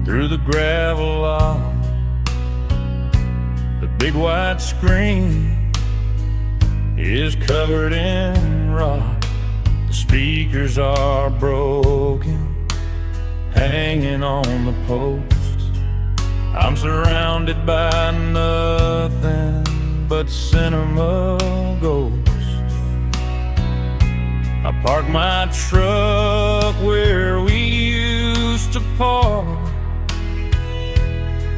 through the gravel lot. The big white screen is covered in rot. The speakers are broken, hanging on the posts. I'm surrounded by nothing but cinema ghosts. I park my truck where we used to park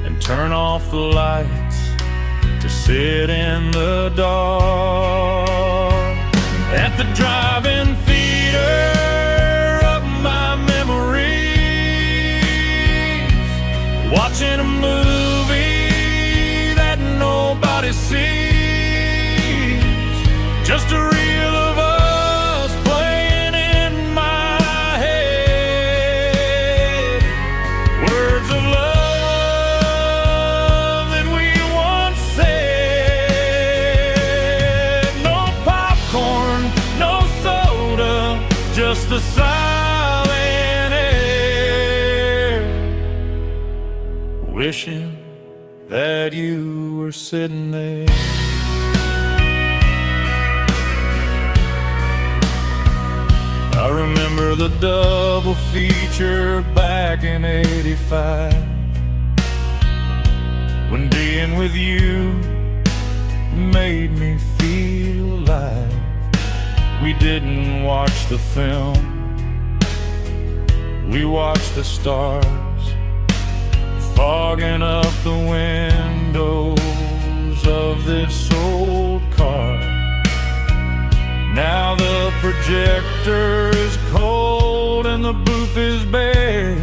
and turn off the lights to sit in the dark. At the drive-in theater of my memories, watching a movie that nobody sees, just a reel of us playing in my head, words of love that we once said. No popcorn, no soda, just the silent air, wishing that you were sitting there. I remember the double feature back in '85, when being with you made me feel alive. We didn't watch the film, we watched the stars fogging up the windows of this old car. Now the projector is cold and the booth is bare.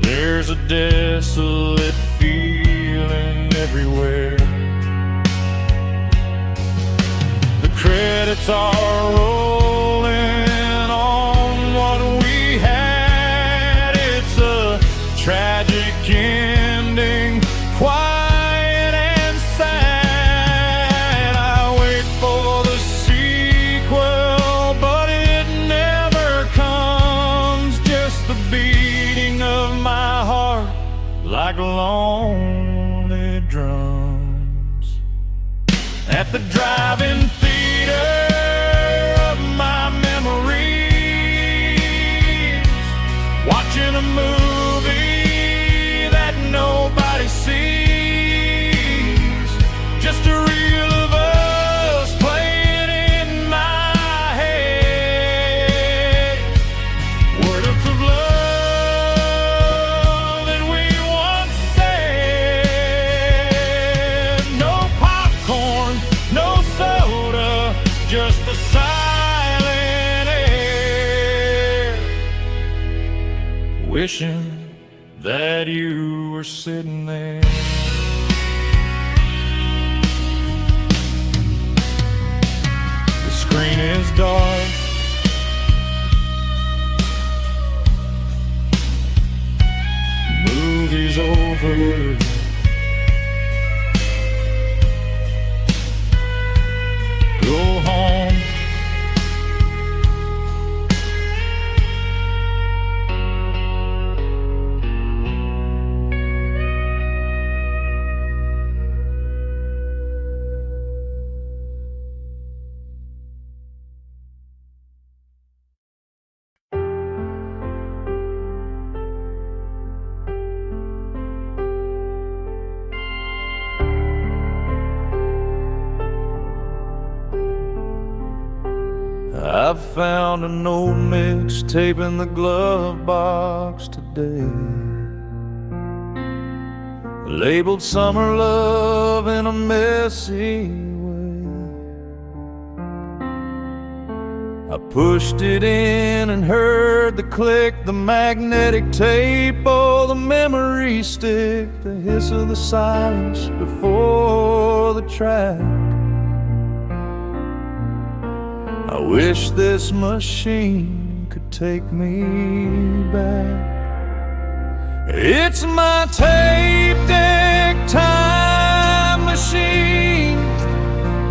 There's a desolate feeling everywhere. The credits are rolling on what we had. It's a tragic ending, quiet and sad. I wait for the sequel, but it never comes. Just the beating of my heart like lonely drums. At the drive-in theater of my memories, watching a movie that nobody sees, just a reel of us playing in my head, words of love that we once said. No popcorn, no soda, just the silent air, wishing that you were sitting there. The screen is dark, movie's over. Go home. I found an old mixtape in the glove box today, labeled Summer Love in a messy way. I pushed it in and heard the click, the magnetic tape, oh, the memory stick, the hiss of the silence before the track. I wish this machine could take me back. It's my tape deck time machine,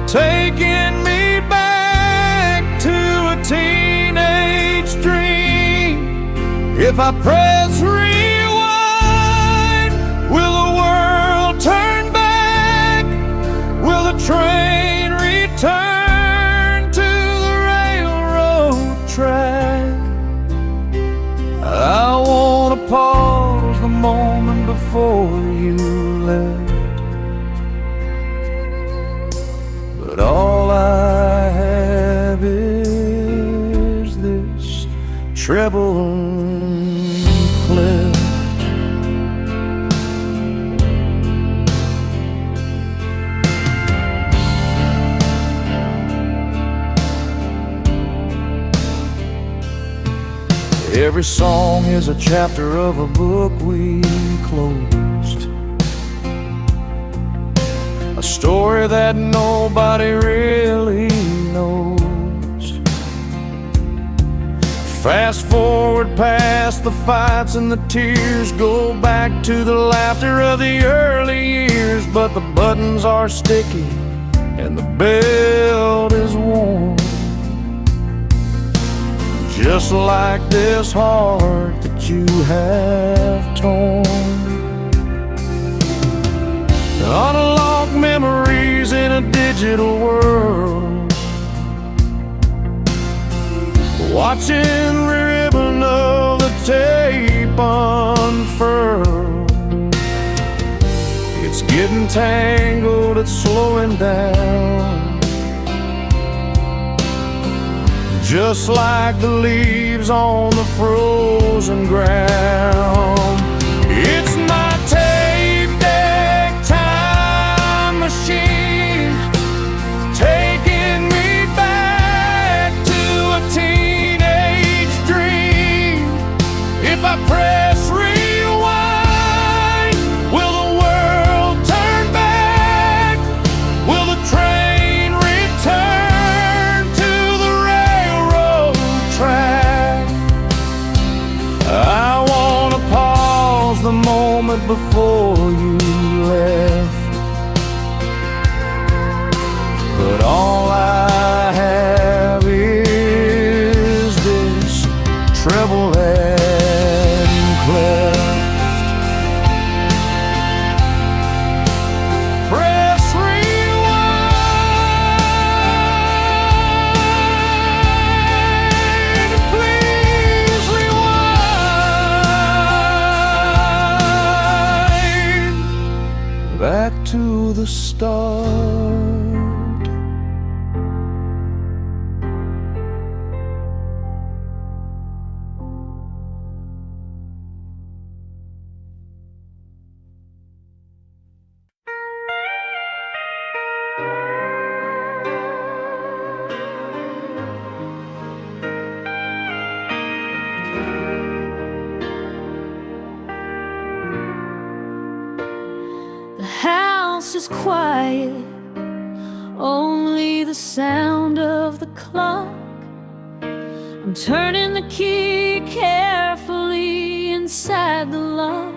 taking me back to a teenage dream. If I press rewind, train returned to the railroad track, I wanna pause the moment before you left. But all I have is this treble and clef. Every song is a chapter of a book we closed, a story that nobody really knows. Fast forward past the fights and the tears, go back to the laughter of the early years. But the buttons are sticky and the belt is worn, just like this heart that you have torn. Unlock memories in a digital world, watching the ribbon of the tape unfurl. It's getting tangled, it's slowing down, just like the leaves on the frozen ground. It's my tape deck time machine, taking me back to a teenage dream. If I press rewind, will the world turn back? Will the train return to the railroad track? I wanna pause the moment before you left, but all I have is this treble and clef. Press rewind, please rewind back to the start. The house is quiet, only the sound of the clock. I'm turning the key carefully inside the lock.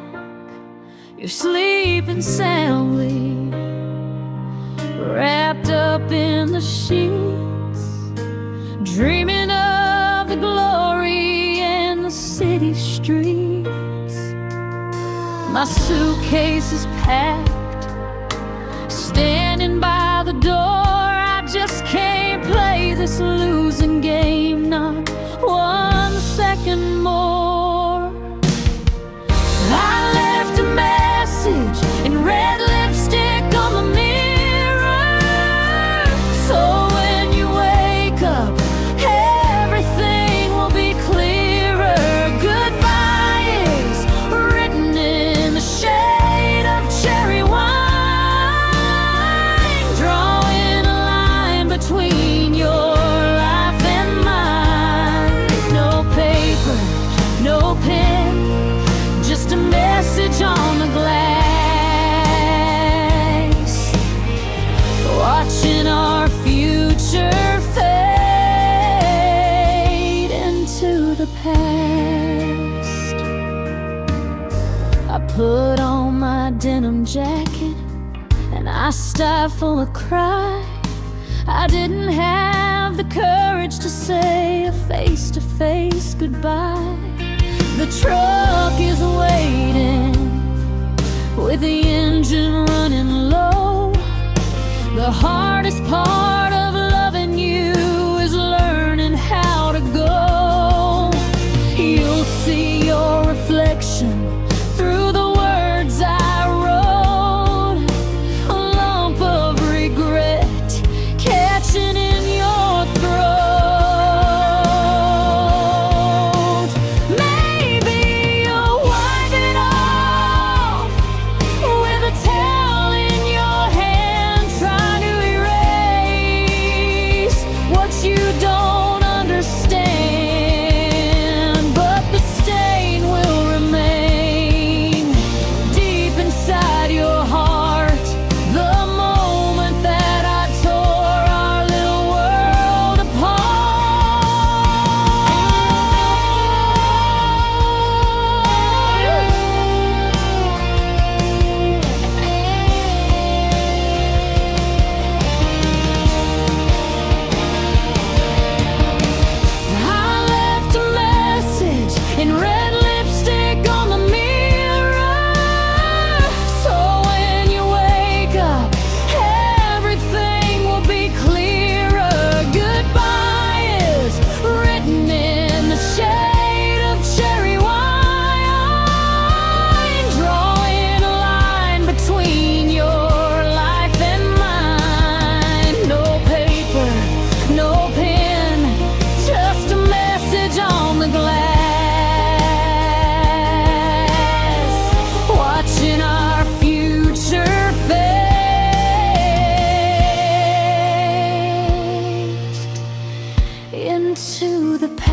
You're sleeping soundly, wrapped up in the sheets, dreaming of the glory and the city streets. My suitcase is packed, standing by the door. I just can't play this losing game, not 1 second more. I left a message in red lipstick on the mirror, so when you wake up, everything will be clearer. Goodbye is written in the shade of cherry wine, drawing a line between your life and mine. No paper, no pen, just a message on the glass, watching our future fade into the past. I put on my denim jacket and I stifle a cry. I didn't have the courage to say a face-to-face goodbye. The truck is waiting with the engine running low. The hardest part of loving you is learning how to go. You'll see your reflection through the words I wrote. A lump of regret catching in your throat. Maybe you'll wipe it off with a towel in your hand, trying to erase what you don't understand. But the stain will remain deep inside your heart. The moment that I tore our little world I left a message in red lipstick on the mirror, so when you wake up, everything will be clearer. Goodbye is written in the shade of cherry wine, drawing a line between your life and mine. No paper, no pen, just a message on the glass, watching our future fade into the past.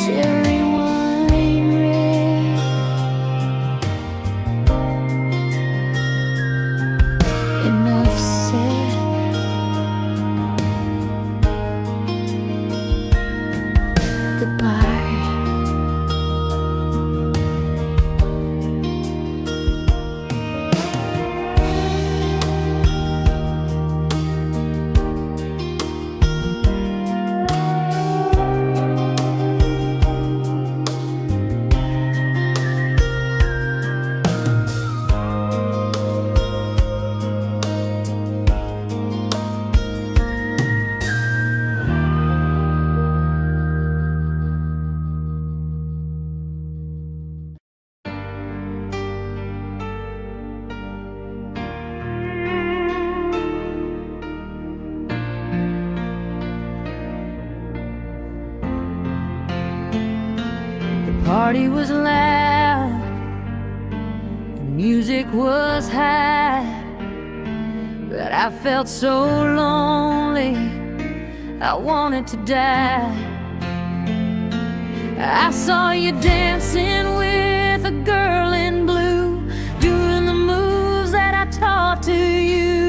Cherry wine red, enough said. Goodbye. The party was loud, the music was high, but I felt so lonely, I wanted to die. I saw you dancing with a girl in blue, doing the moves that I taught to you.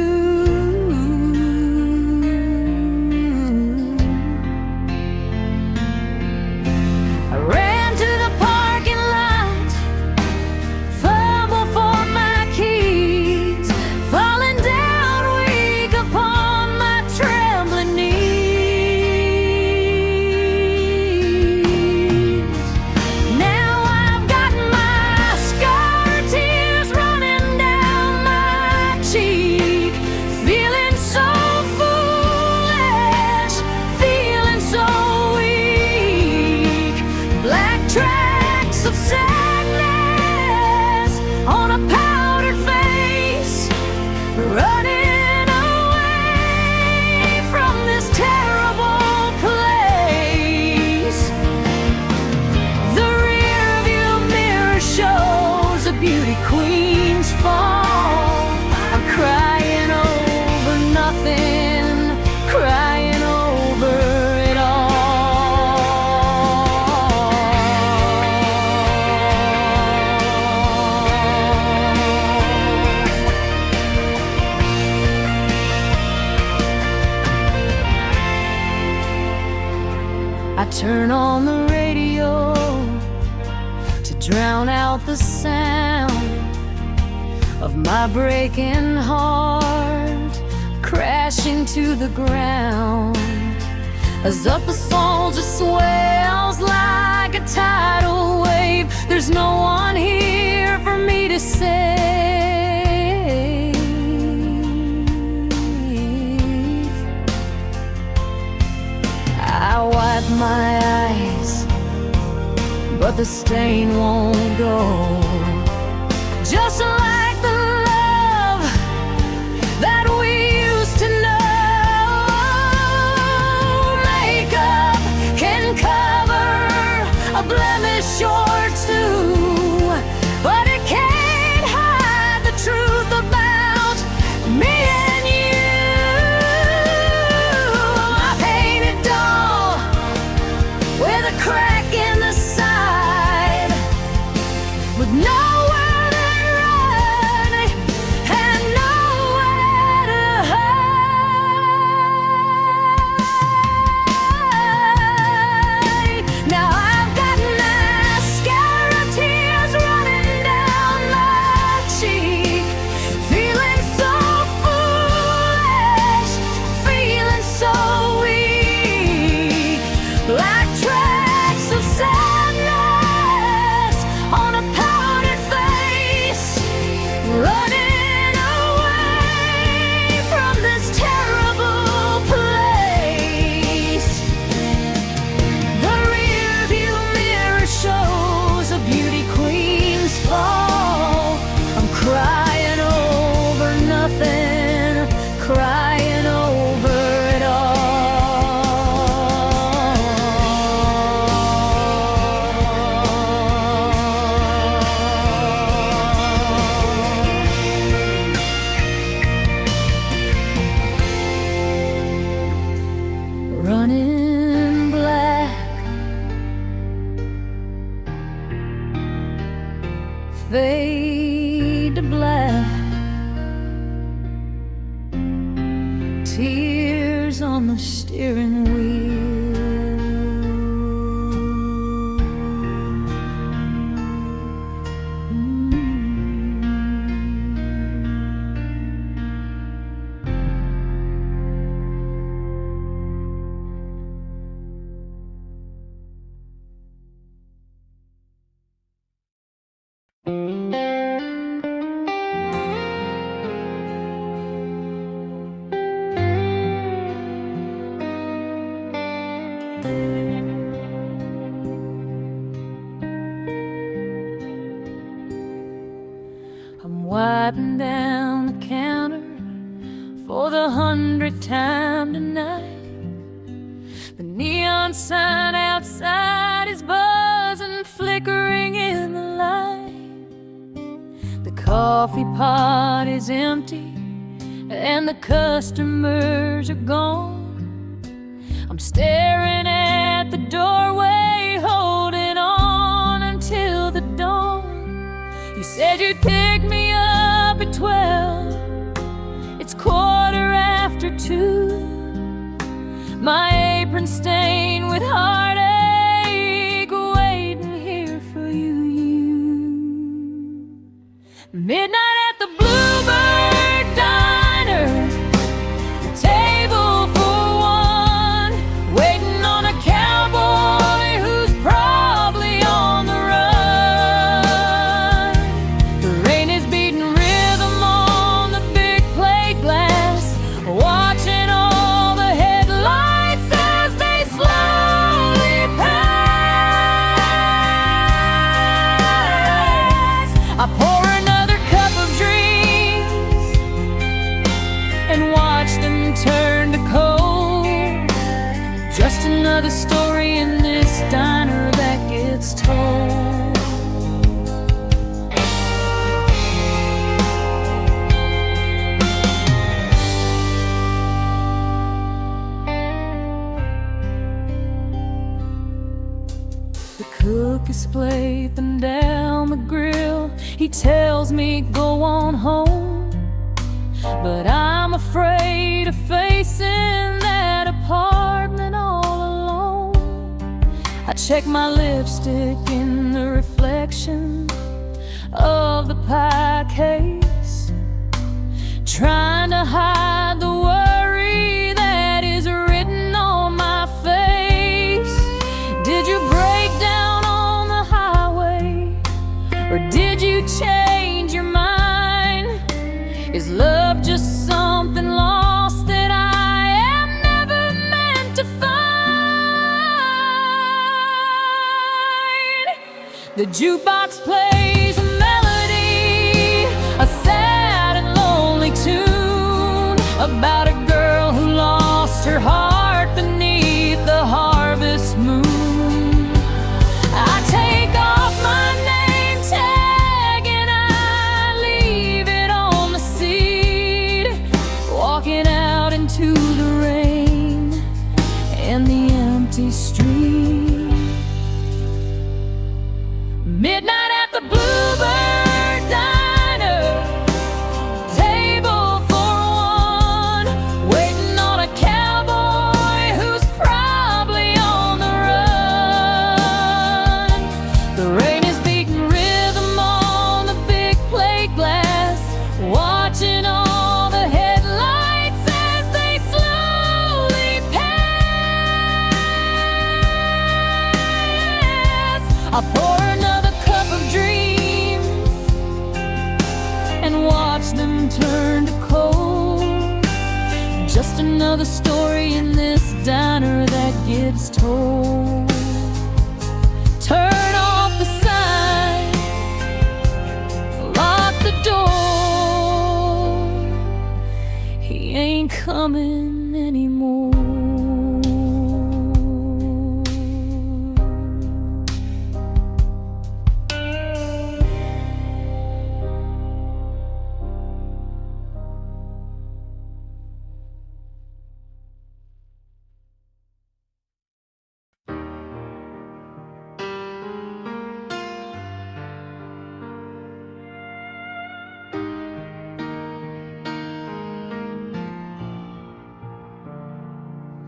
I ran to the parking lot, fumbled for my keys, falling down weak upon my trembling knees. Now I've got my scarred tears running down my cheek, feeling so foolish, feeling so weak. Black tracks of sadness on a powdered face, running away from this terrible place. The rearview mirror shows a beauty queen's fall. I'm crying over nothing, crying over it all. I turn on the radio to drown out the sound of my breaking heart crashing to the ground. As up a soul just swells like a tidal wave, there's no one here for me to say. I wipe my eyes, but the stain won't go. Just like the love that we used to know. Makeup can cover a blemish or two, but it can't hide the truth about me and you. I painted doll with a crack in the side, with nowhere to run and nowhere to hide. Now I've got mascara tears running down my cheek, feeling so foolish, feeling so weak, like tracks of sadness on a powdered face, running away from this terrible place. The rearview mirror shows a beauty queen's fall. I'm crying over nothing, crying over it all. Running black, fade to black, tears on the steering wheel. I'm wiping down the counter for the 100th time tonight. The neon sign outside is buzzing, flickering in the light. The coffee pot is empty and the customers are gone. I'm staring at the doorway, holding on until the dawn. You said you'd pick me up at 12. It's 2:15. My apron stained with heartache, waiting here for you. Midnight at the Bluebird Diner, table for one, waiting on a cowboy who's probably on the run. The rain is beating rhythm on the big plate glass, watching all the headlights as they slowly pass. I pour another cup of dreams and watch them turn to cold. Just another story in this diner that gets told. The cook is slaving down the grill. He tells me go on home, but I'm afraid of facing that apartment all alone. I check my lipstick in the reflection of the pie case, trying to hide the worry that is written on my face. Did you break down on the highway, or did you change The jukebox plays a melody, a sad and lonely tune about a girl who lost her heart beneath the harvest moon. I take off my name tag and I leave it on the seat, walking out into the rain and the empty street. Midnight at the Bluebird Diner, table for one, waiting on a cowboy who's probably on the run. The rain is beating rhythm on the big plate glass, watching all the headlights as they slowly pass. I pour another cup of dreams and watch them turn to cold. Just another story in this diner that gets told. Turn off the sign, lock the door. He ain't coming anymore.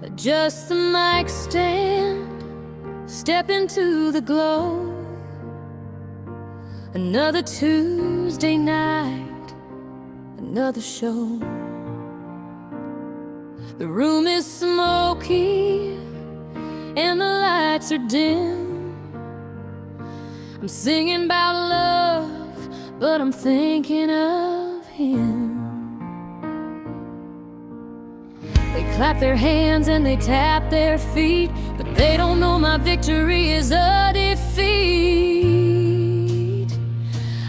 Adjust the mic stand, step into the glow. Another Tuesday night, another show. The room is smoky and the lights are dim. I'm singing about love, but I'm thinking of him. They clap their hands and they tap their feet, but they don't know my victory is a defeat.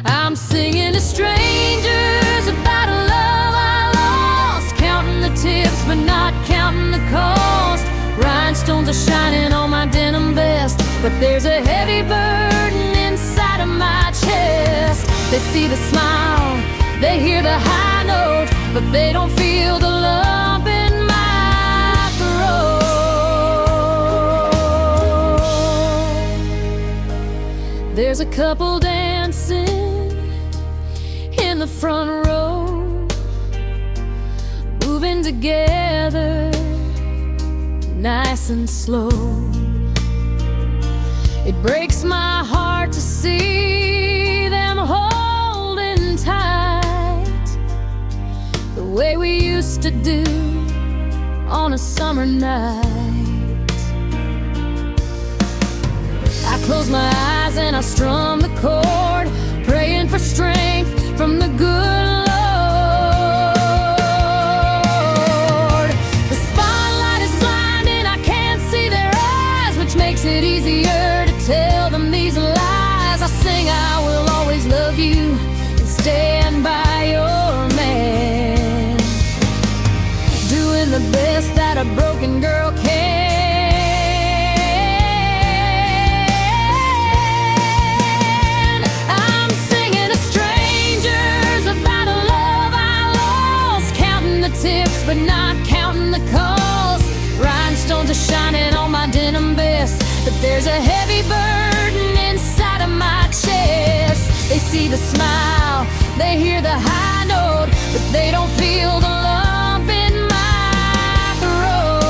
I'm singing to strangers about a love I lost, counting the tips but not counting the cost. Rhinestones are shining on my denim vest, but there's a heavy burden inside of my chest. They see the smile, they hear the high note, but they don't feel the lump in my throat. There's a couple dancing in the front row, moving together nice and slow. It breaks my heart to see them holding tight, the way we used to do on a summer night. I close my eyes and I strum the chord, praying for strength from the good Lord. The spotlight is blinding, I can't see their eyes, which makes it easier to tell them these lies. I sing I will always love you and stand by your man, doing the best that a broken girl can. I'm singing to strangers about a love I lost, counting the tips but not counting the cost. Rhinestones are shining on my denim vest, but there's a heavy burden inside of my chest. They see the smile, they hear the high note, but they don't feel the lump in my throat.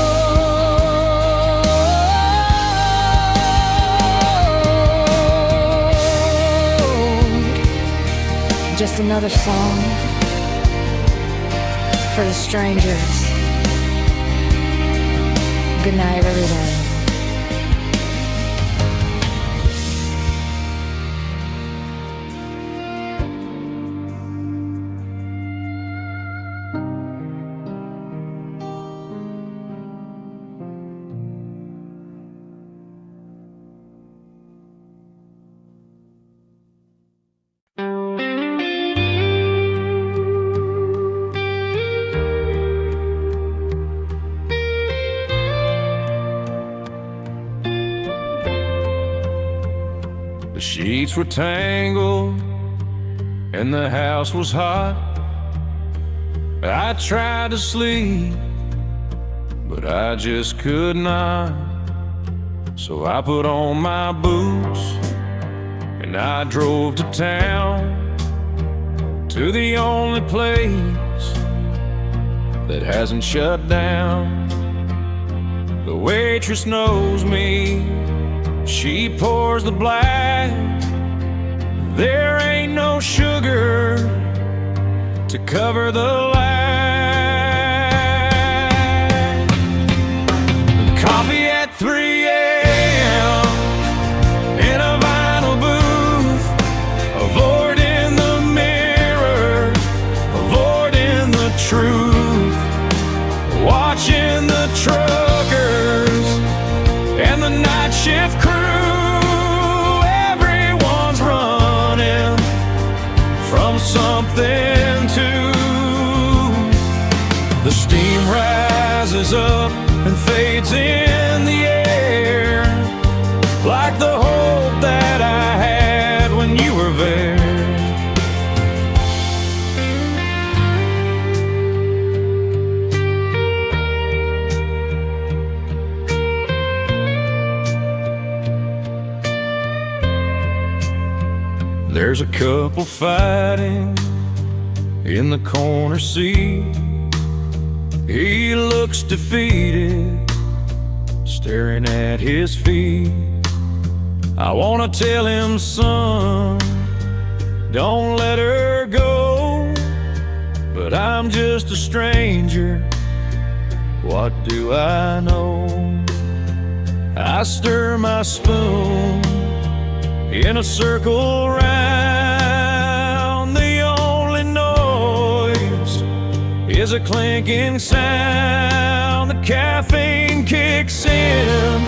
Just another song for the strangers. Good night, everybody. sheets were tangled and the house was hot. I tried to sleep, but I just could not. So I put on my boots and I drove to town, to the only place that hasn't shut down. The waitress knows me, she pours the black. There ain't no sugar to cover the lag. Coffee at 3 a.m. in a vinyl booth, avoiding the mirror, avoiding the truth, watching the truckers and the night shift crew. Everyone's running from something to. The steam rises up and fades in the air, like the hope that I had when you were there. There's a couple fighting in the corner seat. He looks defeated, staring at his feet. I wanna tell him, son, don't let her go, but I'm just a stranger, what do I know? I stir my spoon in a circle round. The only noise is a clinking sound. The caffeine kicks in,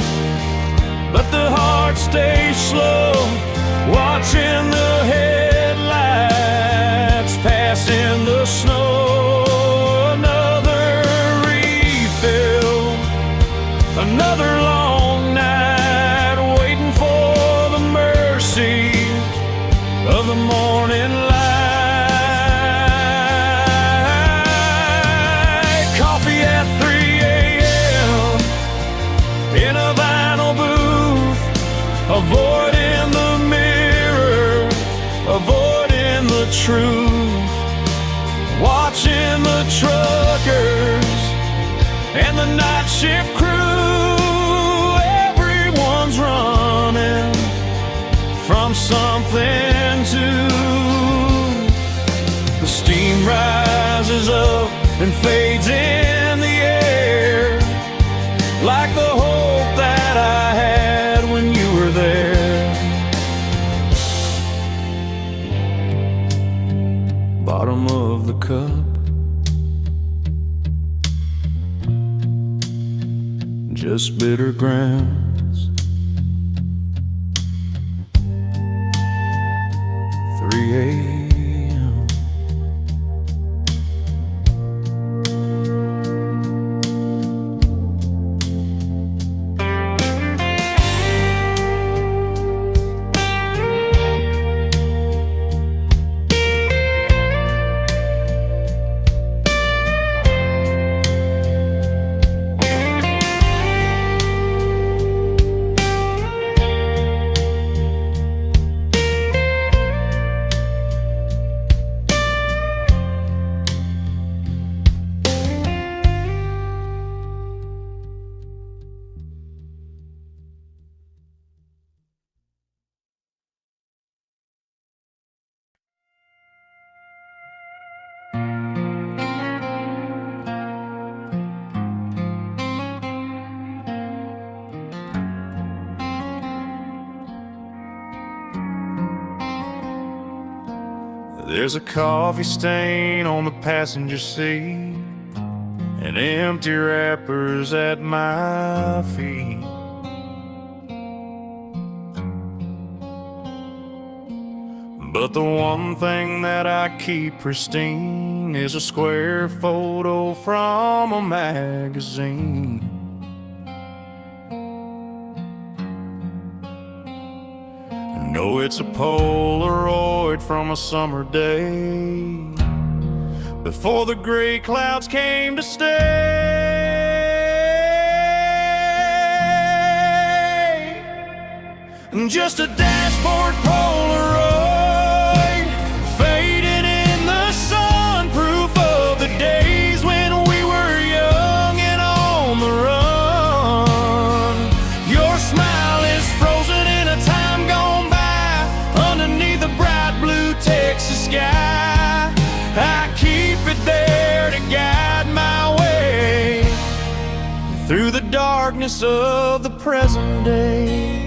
but the heart stays slow, watching the headlights pass in the snow. Another refill, another long night, waiting for the mercy of the morning light. Coffee at 3 a.m. in a vinyl booth, avoiding the mirror, avoiding the truth, watching the truckers and the night shift crew. Everyone's running from something to. The steam rises up and fades in the air, like the hope that I had when you were there. Bottom of the cup, just bitter grounds. 3 a.m. There's a coffee stain on the passenger seat and empty wrappers at my feet. But the one thing that I keep pristine is a square photo from a magazine. know it's a Polaroid from a summer day before the gray clouds came to stay. Just a dashboard Polaroid fading in the sun, proof of the days when we were young and on the run. Your smile is frozen in a time gone by underneath the bright blue Texas sky. I keep it there to guide my way through the darkness of the present day.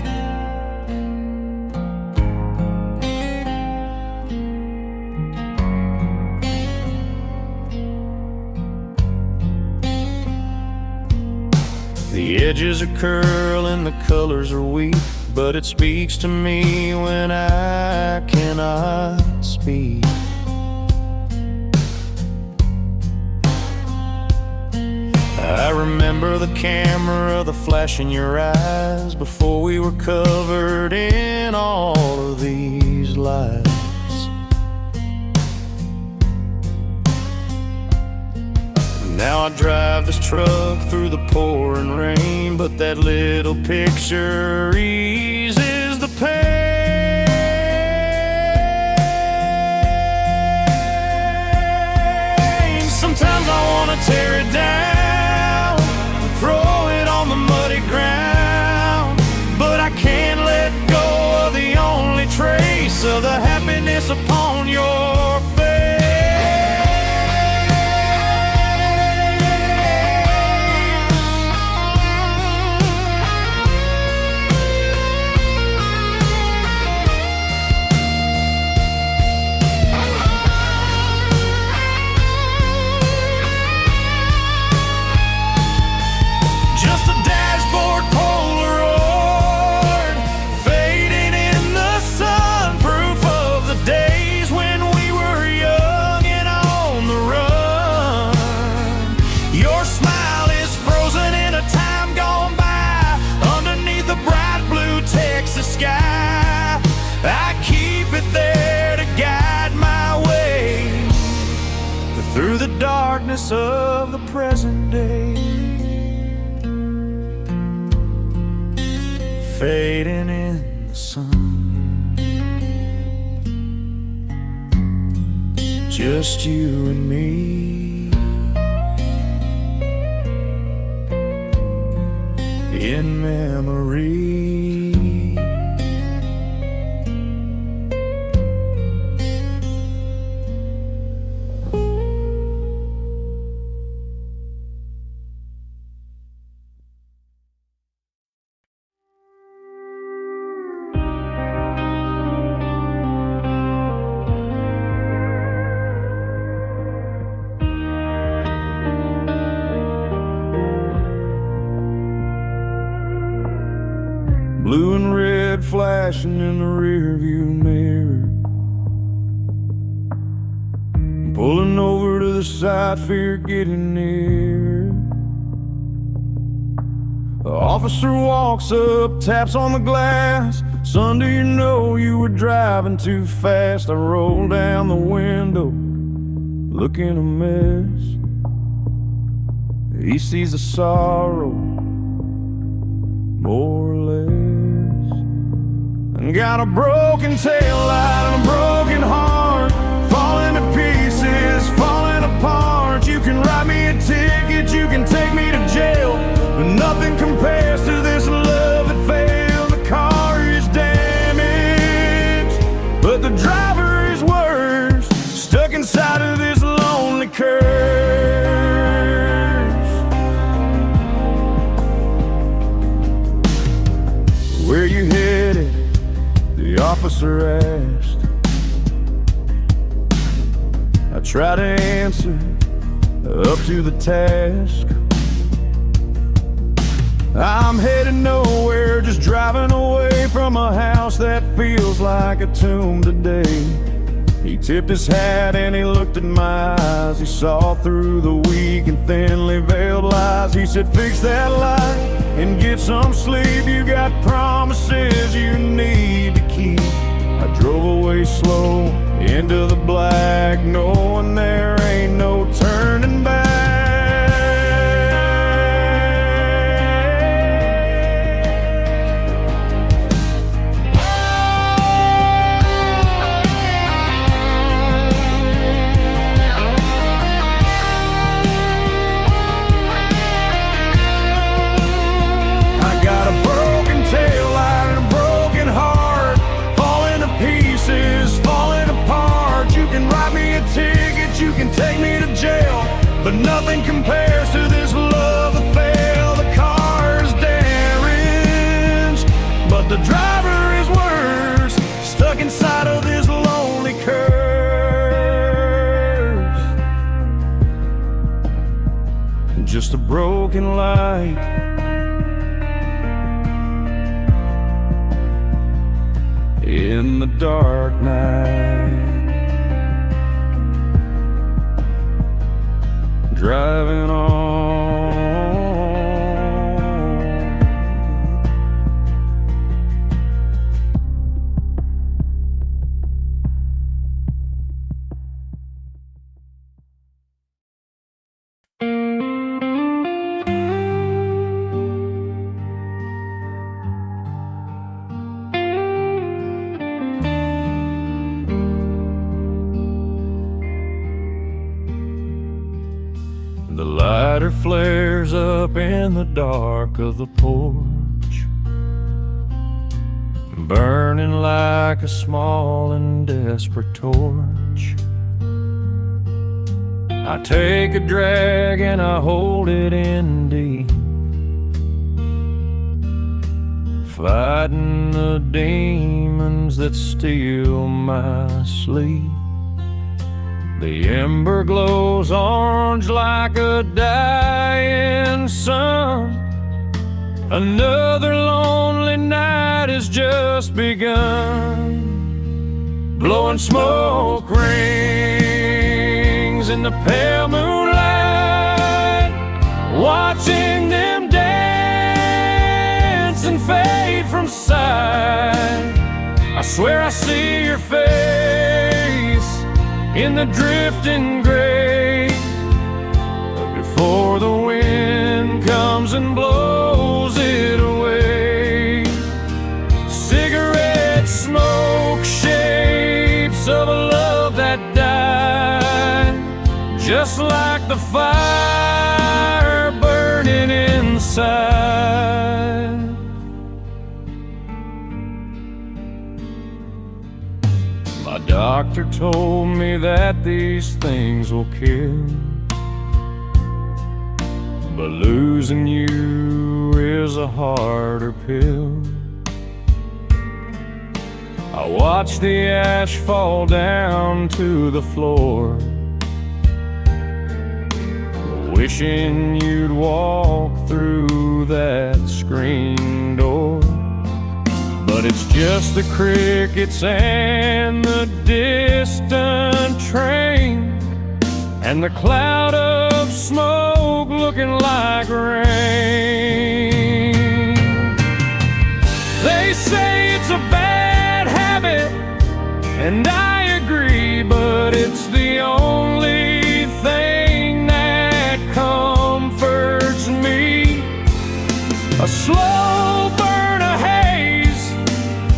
The edges are curling, the colors are weak, but it speaks to me when I cannot speak. I remember the camera, the flash in your eyes before we were covered in all of these lies. Now I drive this truck through the pouring rain, but that little picture eases the pain. Sometimes I want to tear it down, throw it on the muddy ground, but I can't let go of the only trace of the happiness upon your face. Sky, I keep it there to guide my way through the darkness of the present day, fading in the sun. Just you and me in memory. Blue and red flashing in the rearview mirror, pulling over to the side, fear getting near. The officer walks up, taps on the glass. Son, do you know you were driving too fast? I roll down the window, looking a mess. He sees the sorrow, more or less. Got a broken tail light and a broken heart, falling to pieces, falling apart. You can write me a ticket, you can take me to jail, but nothing compares to this love that failed. The car is damaged, but the driver is worse, stuck inside of this lonely curse. Where you headed? The officer asked. I try to answer, up to the task. I'm headed nowhere, just driving away from a house that feels like a tomb today. He tipped his hat and he looked at my eyes. He saw through the weak and thinly veiled lies. He said, fix that light and get some sleep. You got promises you need to keep. I drove away slow into the black, knowing there ain't no turning back. You can take me to jail, but nothing compares to this love affair. The car's damaged, but the driver is worse, stuck inside of this lonely curse. Just a broken light, in the dark night, driving on. The lighter flares up in the dark of the porch, burning like a small and desperate torch. I take a drag and I hold it in deep, fighting the demons that steal my sleep. The ember glows orange like a dying sun. Another lonely night has just begun. Blowing smoke rings in the pale moonlight, watching them dance and fade from sight. I swear I see your face in the drifting gray, before the wind comes and blows it away. Cigarette smoke, shapes of a love that died, just like the fire burning inside. My doctor told me that these things will kill, but losing you is a harder pill. I watch the ash fall down to the floor, wishing you'd walk through that screen door. But it's just the crickets and the distant train, and the cloud of smoke looking like rain. They say it's a bad habit, and I agree, but it's the only thing that comforts me. A slow burn of haze,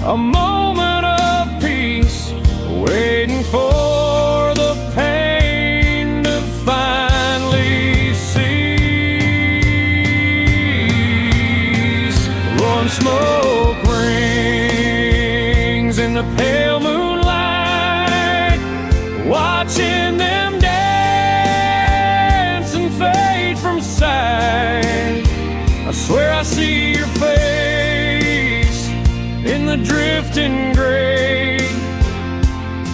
a moment of peace, waiting for the pain to finally cease. Blowing smoke rings in the pale moonlight, watching them dance and fade from sight. I swear I see your face in the drifting gray,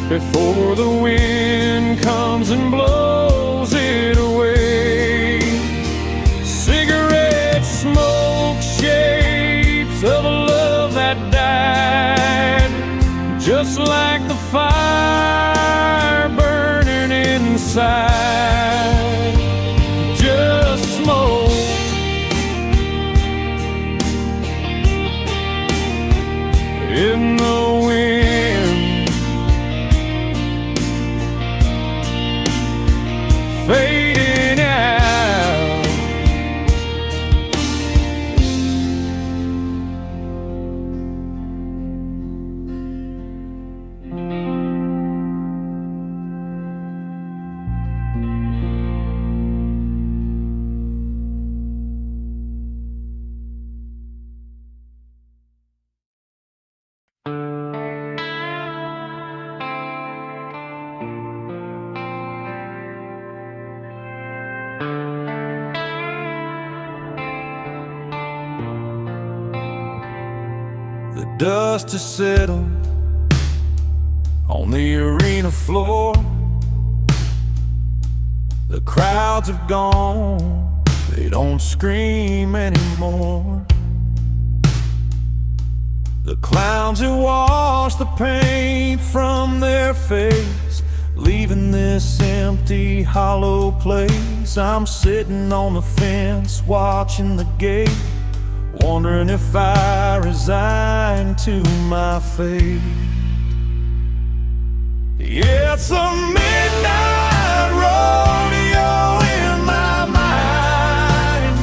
before the wind comes and blows it away. Cigarette smoke, shapes of a love that died, just like the fire inside, just smoke. In the wind, fading out. The dust has settled on the arena floor. The crowds have gone, they don't scream anymore. The clowns have washed the paint from their face, leaving this empty, hollow place. I'm sitting on the fence, watching the gate, wondering if I resign to my fate. Yeah, it's a midnight rodeo in my mind.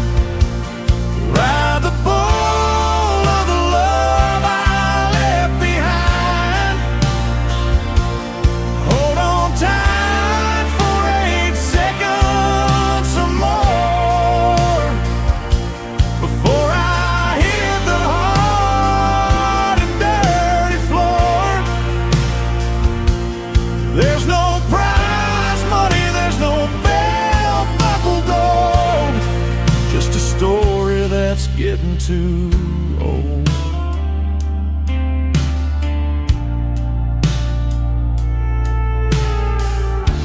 Ride the bull of the love I left behind. Hold on tight for 8 seconds or more before I hit the hard and dirty floor. There's no prize money, there's no belt buckle gold, just a story that's getting too old.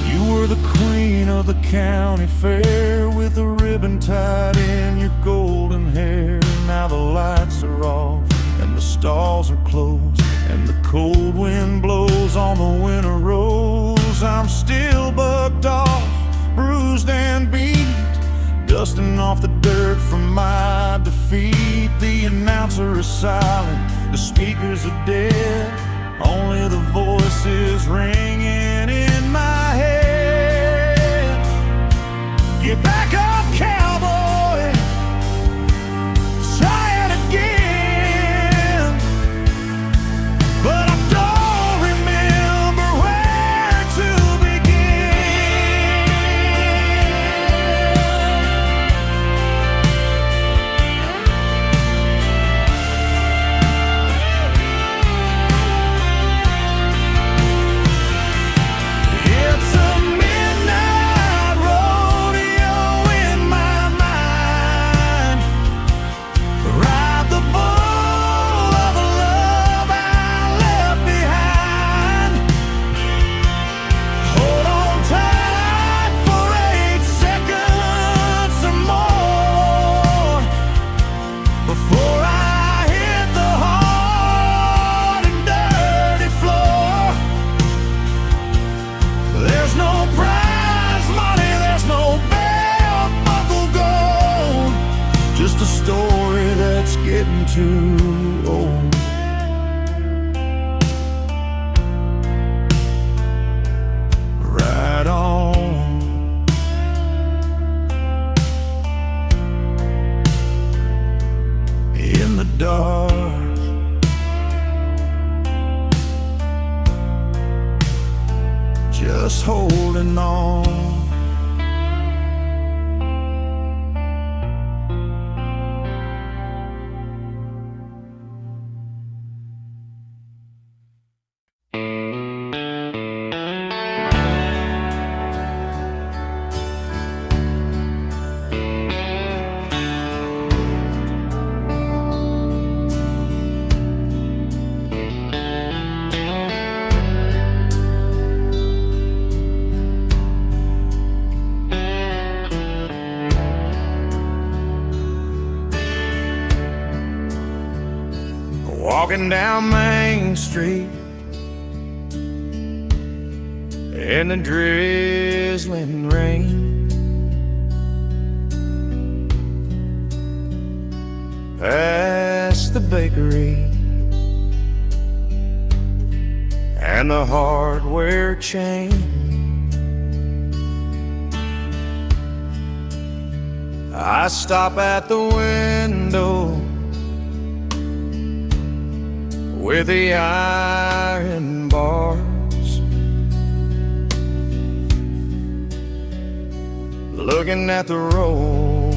You were the queen of the county fair, with the ribbon tied in your golden hair. Now the lights are off and the stalls are closed, and the cold wind blows on the winter rose. I'm still bucked off, bruised and beat, dusting off the dirt from my defeat. The announcer is silent, the speakers are dead, only the voices ringing in my head. Get back up, cowboy, try it again. But I don't remember where to begin. It's a midnight rodeo in my mind. Ride the bull of the love I left behind. Hold on tight for 8 seconds or more before I hit the hard and dirty floor. There's no prize money, there's no belt buckle gold, just a story that's getting too old. Right on. In the dark, just holding on. Walking down Main Street, in the drizzling rain. Past the bakery and the hardware chain, I stop at the window with the iron bars, looking at the row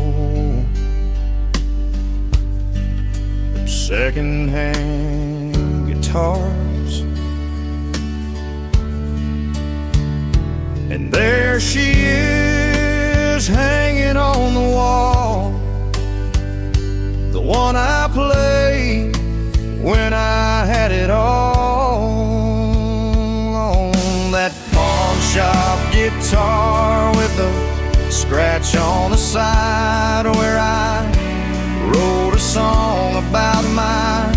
of second-hand guitars. And there she is, hanging on the wall, the one I played when I had it all. On that pawn shop guitar with a scratch on the side, where I wrote a song about my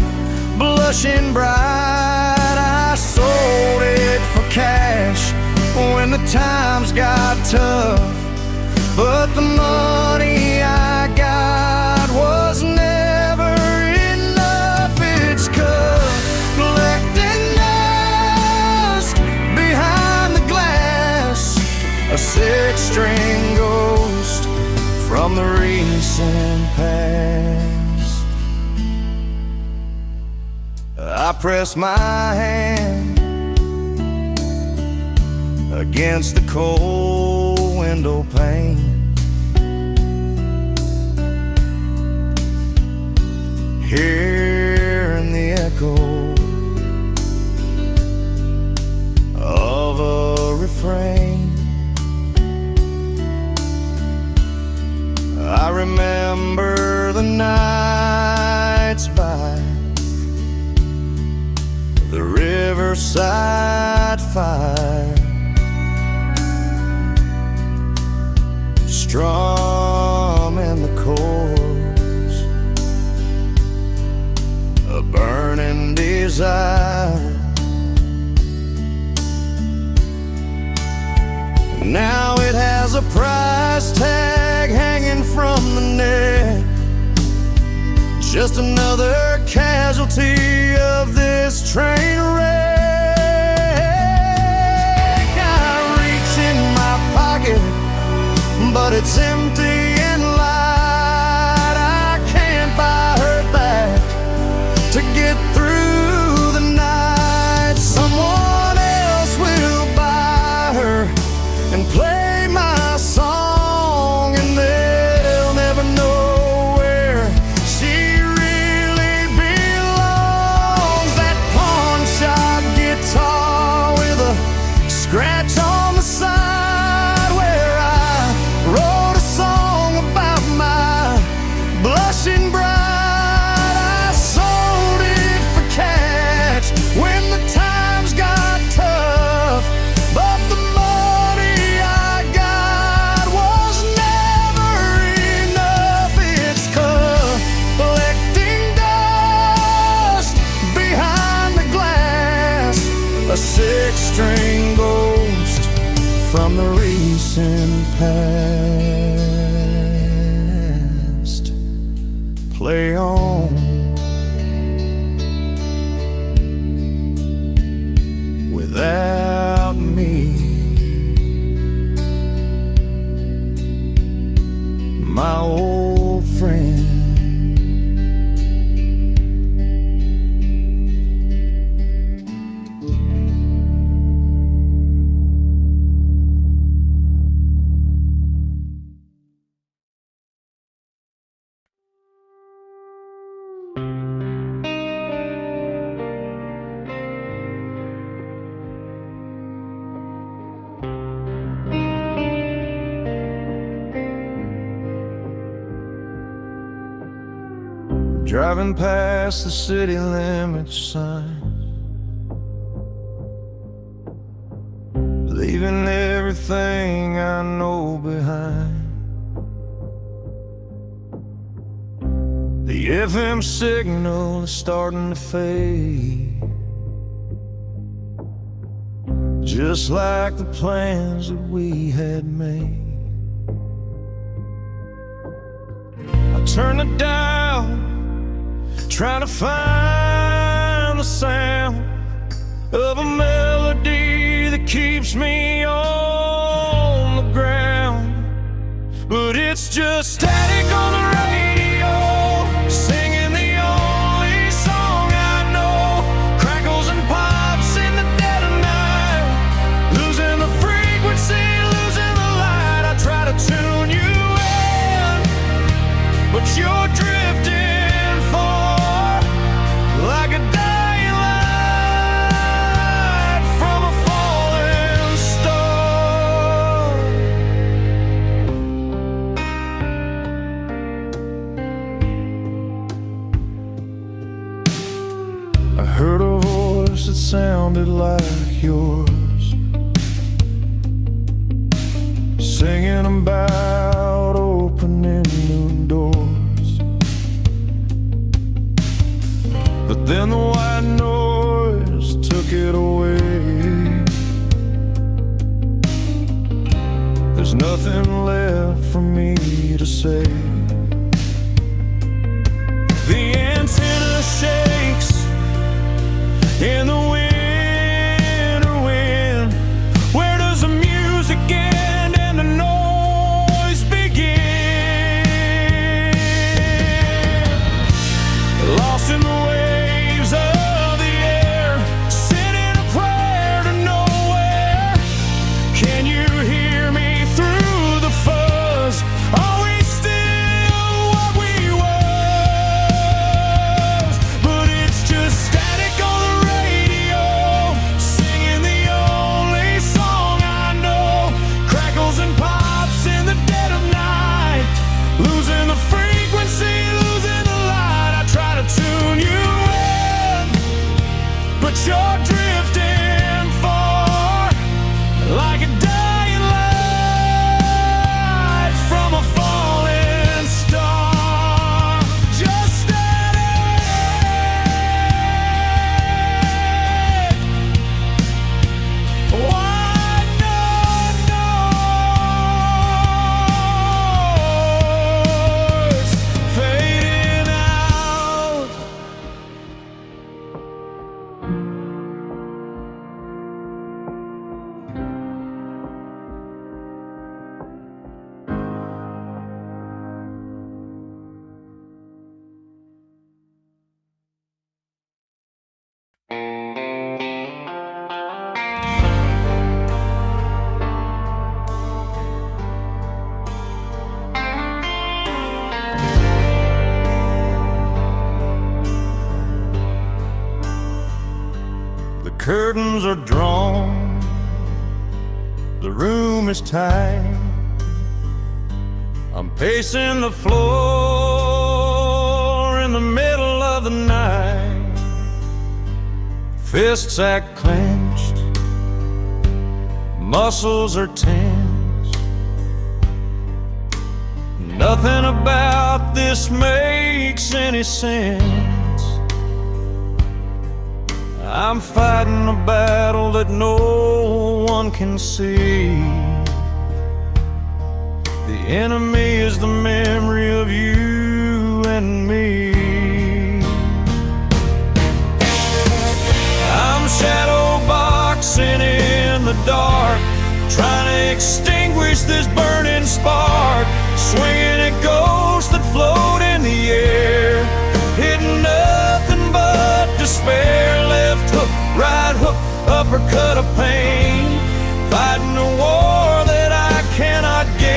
blushing bride. I sold it for cash when the times got tough, but the money I got was never enough. It's collecting dust behind the glass, a six-string ghost from the recent past. I press my hand against the cold window pane, hearing the echo of a refrain. I remember the nights by the riverside fire, strumming the chords, a burning desire. Now it has a price tag hanging from the neck, just another casualty of this train wreck. I reach in my pocket, but it's empty and light. I can't buy her back to get through the night. Someone else will buy her and play my song, and they'll never know where she really belongs. That pawn shop guitar with a scratch on the side, where I wrote a song about my blushing bride. I sold it for cash when the times got tough, but the money I got was never enough. It's collecting dust behind the glass, a six-string ghost from the recent past. Play on, without me, my old friend. Driving past the city limits sign, leaving everything I know behind. The FM signal is starting to fade, just like the plans that we had made. I turn the dial, trying to find the sound of a melody that keeps me on the ground. But it's just static on the radio, singing the only song I know. Crackles and pops in the dead of night, losing the frequency, losing the light. I try to tune you in, but you're drifting far, like a dying light from a falling star. I heard a voice that sounded like yours, singing about opening new doors. But then the white noise took it away. There's nothing left for me to say. The antenna shakes in the winter wind. Where does the music end and the noise begin? Lost in the waves of the air, sending a prayer to nowhere. Can you hear me through the fuzz? Are we still what we was? But it's just static on the radio, singing the only song I know. Crackles and pops in the dead of night, losing the frequency, losing the light. I try to tune you in, but you're drifting far, like a dying light from a falling star. Just static, white noise fading out. The curtains are drawn, the room is tight. I'm pacing the floor in the middle of the night. Fists act clenched, muscles are tense. Nothing about this makes any sense. I'm fighting a battle that no one can see. The enemy is the memory of you and me. I'm shadow boxing in the dark, trying to extinguish this burning spark. Swinging at ghosts that float in the air, hitting nothing but despair. Left hook, right hook, uppercut of pain, fighting a war that I cannot gain.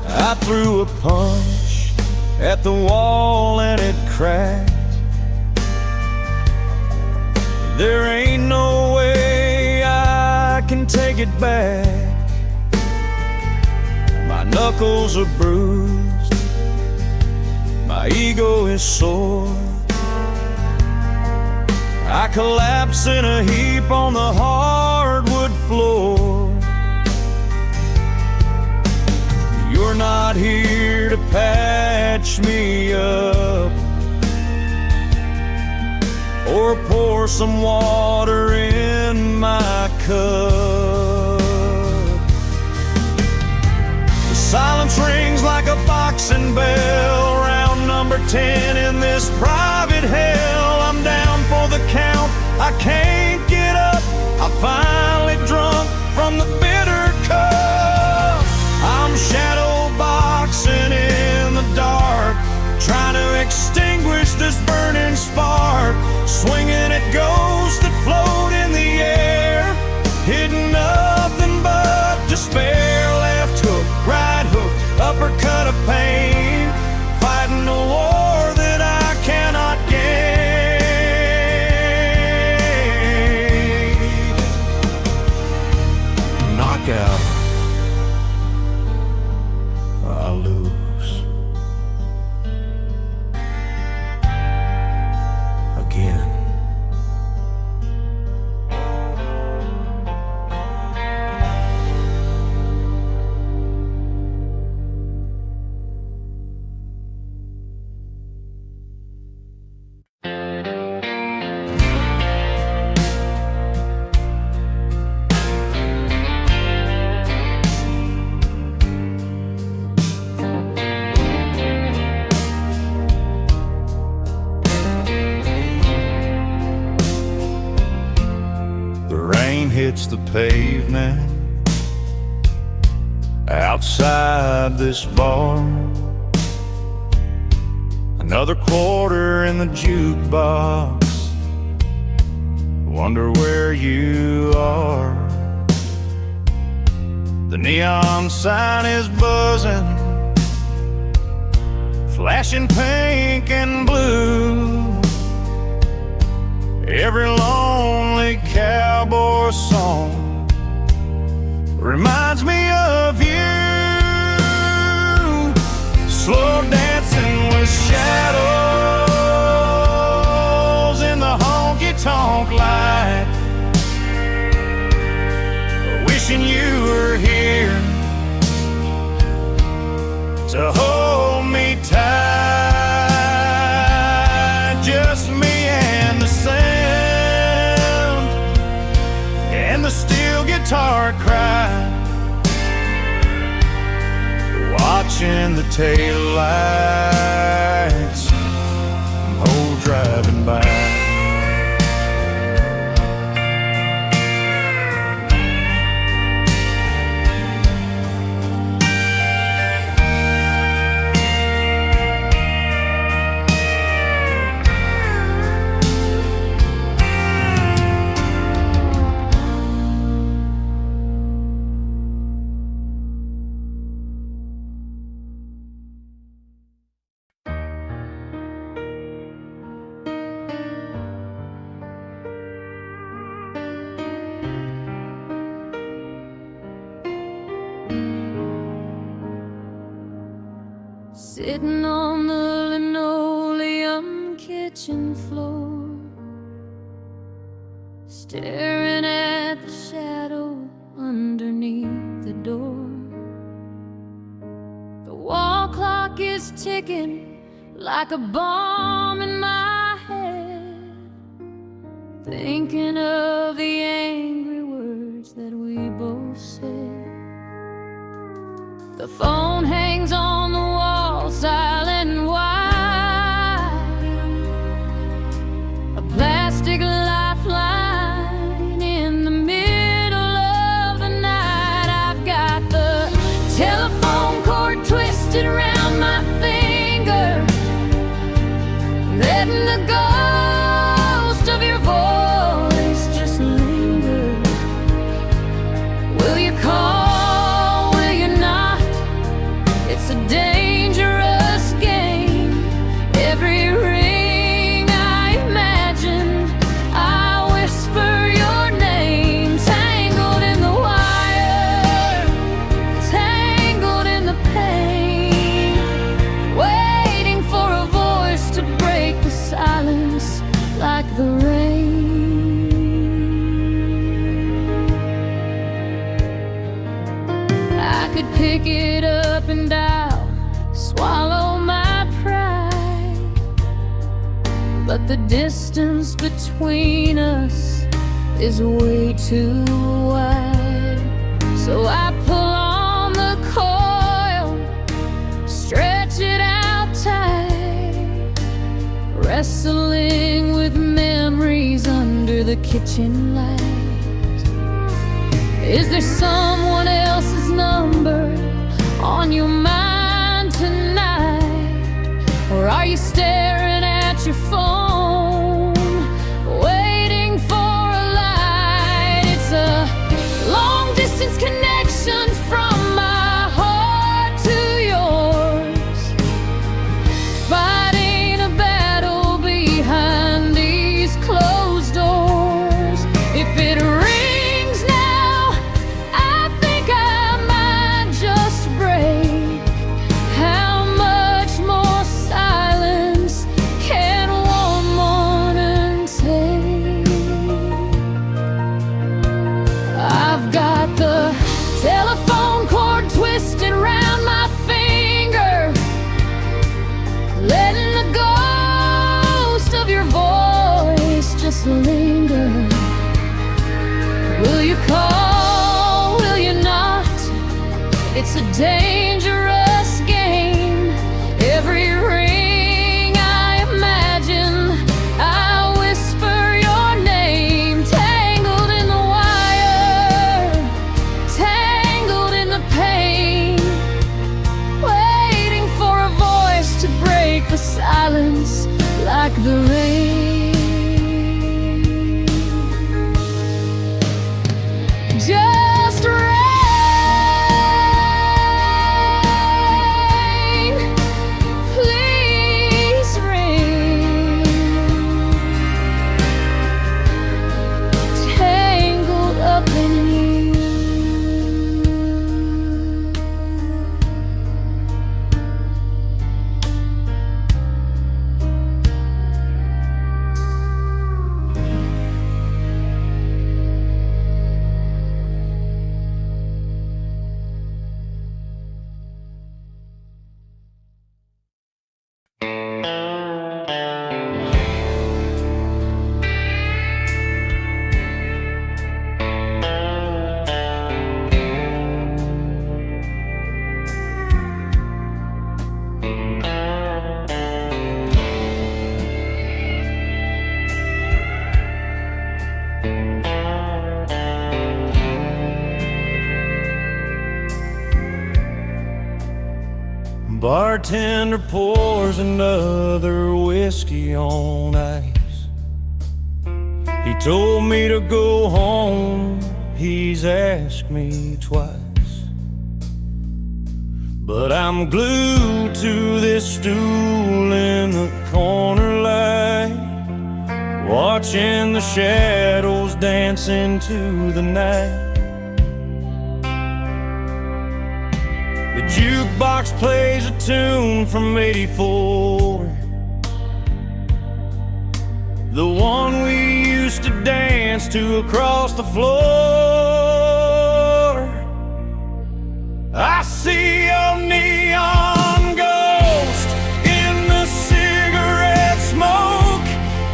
I threw a punch at the wall and it cracked. There ain't no way I can take it back. My knuckles are bruised, my ego is sore. I collapse in a heap on the hardwood floor. patch me up, or pour some water in my cup. The silence rings like a boxing bell, round number 10 in this private hell. I'm down for the count, I can't get up, I finally drunk from the bitter cup. I'm shadow boxing in the dark, trying to extinguish this burning spark, swinging at ghosts that float in the air, hitting nothing but despair. Left hook, right hook, uppercut of pain, fighting a war that I cannot gain. Knockout, I lose again. Hits the pavement outside this bar, another quarter in the jukebox, wonder where you are. The neon sign is buzzing, flashing pink and blue. Every lonely cowboy song reminds me of you. Slow dancing with shadows in the honky-tonk light, wishing you were here to hold me tight. Just me and the sound and the steel guitar cry, watching the taillights oh driving by. Sitting on the linoleum kitchen floor, staring at the shadow underneath the door. The wall clock is ticking like a bomb in my head, thinking of the angry words that we both said. The phone hangs on the wall, silent and white, a plastic lifeline in the middle of the night. I've got the telephone cord twisted around my finger, letting the ghost of your voice just linger. Will you call? It's a dangerous game. Every ring I imagine, I whisper your name. Tangled in the wire, tangled in the pain, waiting for a voice to break the silence like the rain. I could pick it up and dial swallow my pride, but the distance between us is way too wide. So I pull on the coil, stretch it out tight, wrestling with memories under the kitchen light. Is there someone else's number on your mind tonight? Or are you staring at your phone, waiting for a light? It's a long-distance connection from my heart to yours, fighting a battle behind these closed doors. If it rings now, I think I might just break. How much more silence can one morning take? I've got the telephone cord twisted round my finger, letting the ghost of your voice just linger. Will you call? Will you not? It's a dangerous game. Every ring I imagine, I whisper your name. Tangled in the wire, tangled in the pain, waiting for a voice to break the silence like the rain. Just rain, please rain. Tangled up in you. Bartender pours another whiskey on ice. He told me to go home, he's asked me twice. But I'm glued to this stool in the corner light, watching the shadows dance into the night. The jukebox plays a tune from '84, the one we used to dance to across the floor. I see a neon ghost in the cigarette smoke,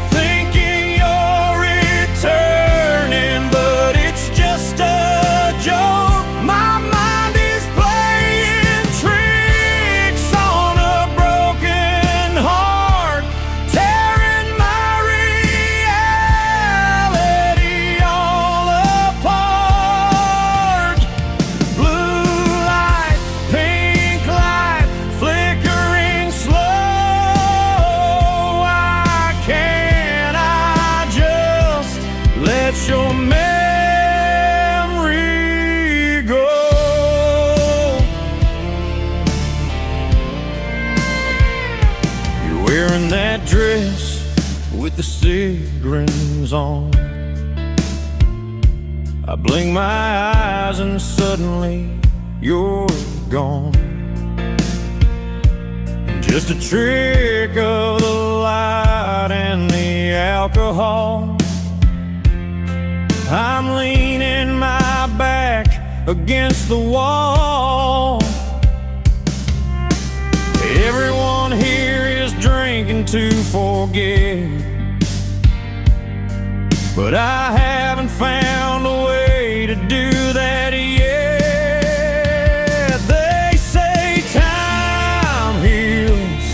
thinking you're returning, but it's just a joke. My mind is playing tricks on a broken heart, tearing my reality all apart. Blue light, pink light, flickering slow. Why can't I just let your memory go? You're wearing that dress with the cigarettes on. I blink my eyes and suddenly you're gone. Just a trick of the light and the alcohol. I'm leaning my back against the wall. to forget, but I haven't found a way to do that yet. They say time heals,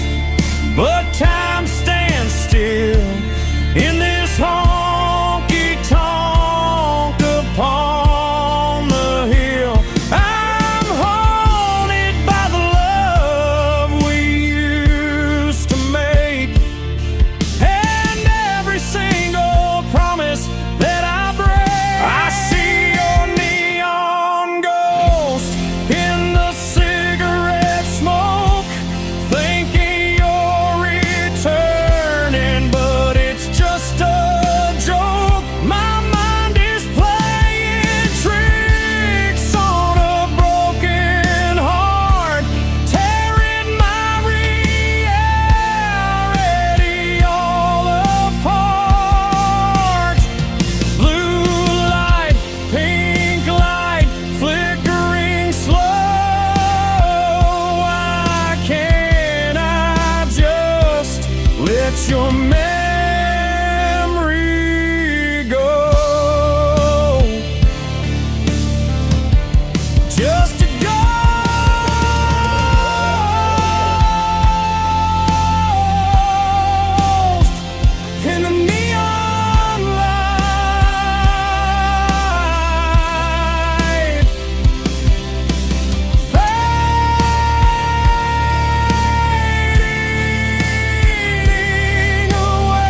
but time stands still in this honky-tonk upon the hill. I'm haunted by the love we used to make, and every single promise that I break. I see your neon ghost in the cigarette smoke, thinking you're returning, but it's just a joke. My mind is playing tricks on a broken heart, tearing my reality all apart. Blue light, pink light, flickering slow. Why can't I just let your memory go? Just a ghost in the neon light, fading away.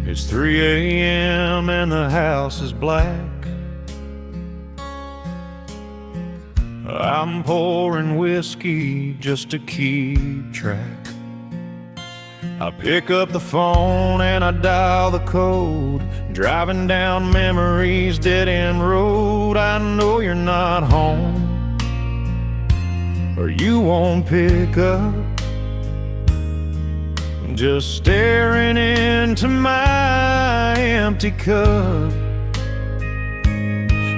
It's 3 a.m. and the house is black. I'm pouring whiskey just to keep track. I pick up the phone and I dial the code, driving down memory's dead-end road. I know you're not home, or you won't pick up. Just staring into my empty cup.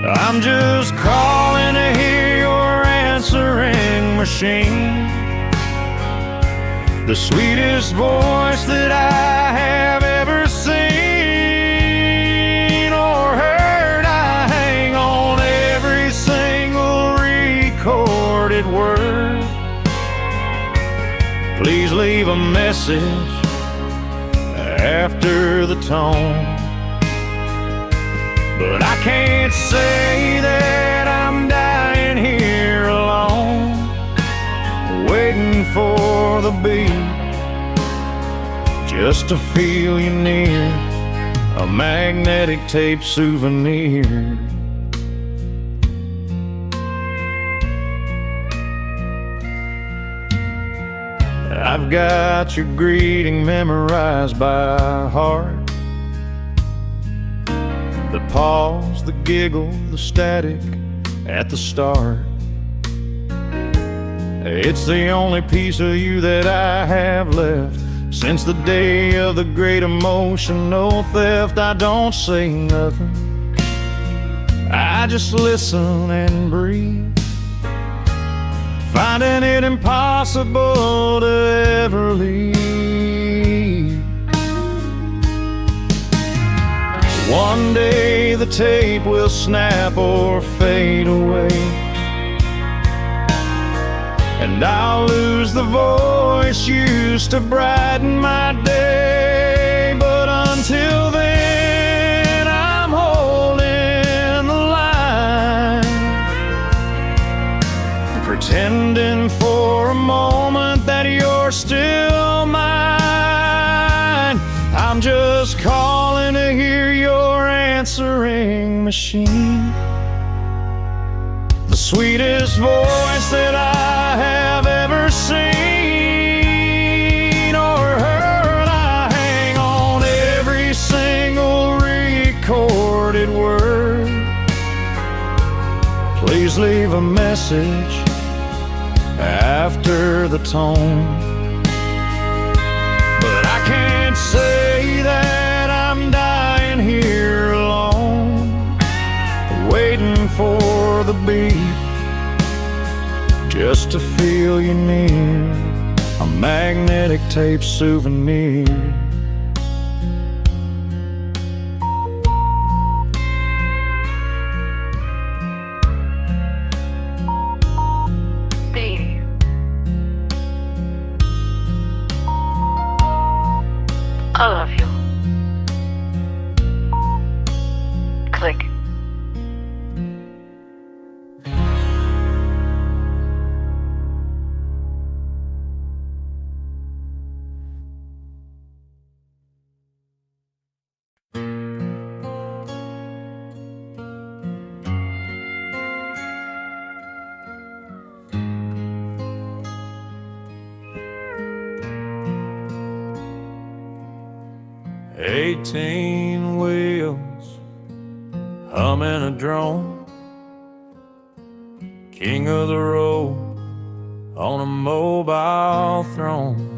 I'm just calling to hear your answering machine, the sweetest voice that I have ever seen or heard. I hang on every single recorded word. Please leave a message after the tone. But I can't say that I'm dying here alone, waiting for the beat, just to feel you near, a magnetic tape souvenir. I've got your greeting memorized by heart. The pause, the giggle, the static at the start. It's the only piece of you that I have left since the day of the great emotional theft. I don't say nothing, I just listen and breathe, finding it impossible to ever leave. One day the tape will snap or fade away, and I'll lose the voice used to brighten my day. But until then, I'm holding the line, pretending for a moment that you're still mine. I'm just calling to hear your answering machine, sweetest voice that I have ever seen or heard. I hang on every single recorded word. Please leave a message after the tone. But I can't say that I'm dying here alone, waiting for the beat just to feel you near, a magnetic tape souvenir. I love you. Click. Eighteen wheels, humming a drone, king of the road on a mobile throne.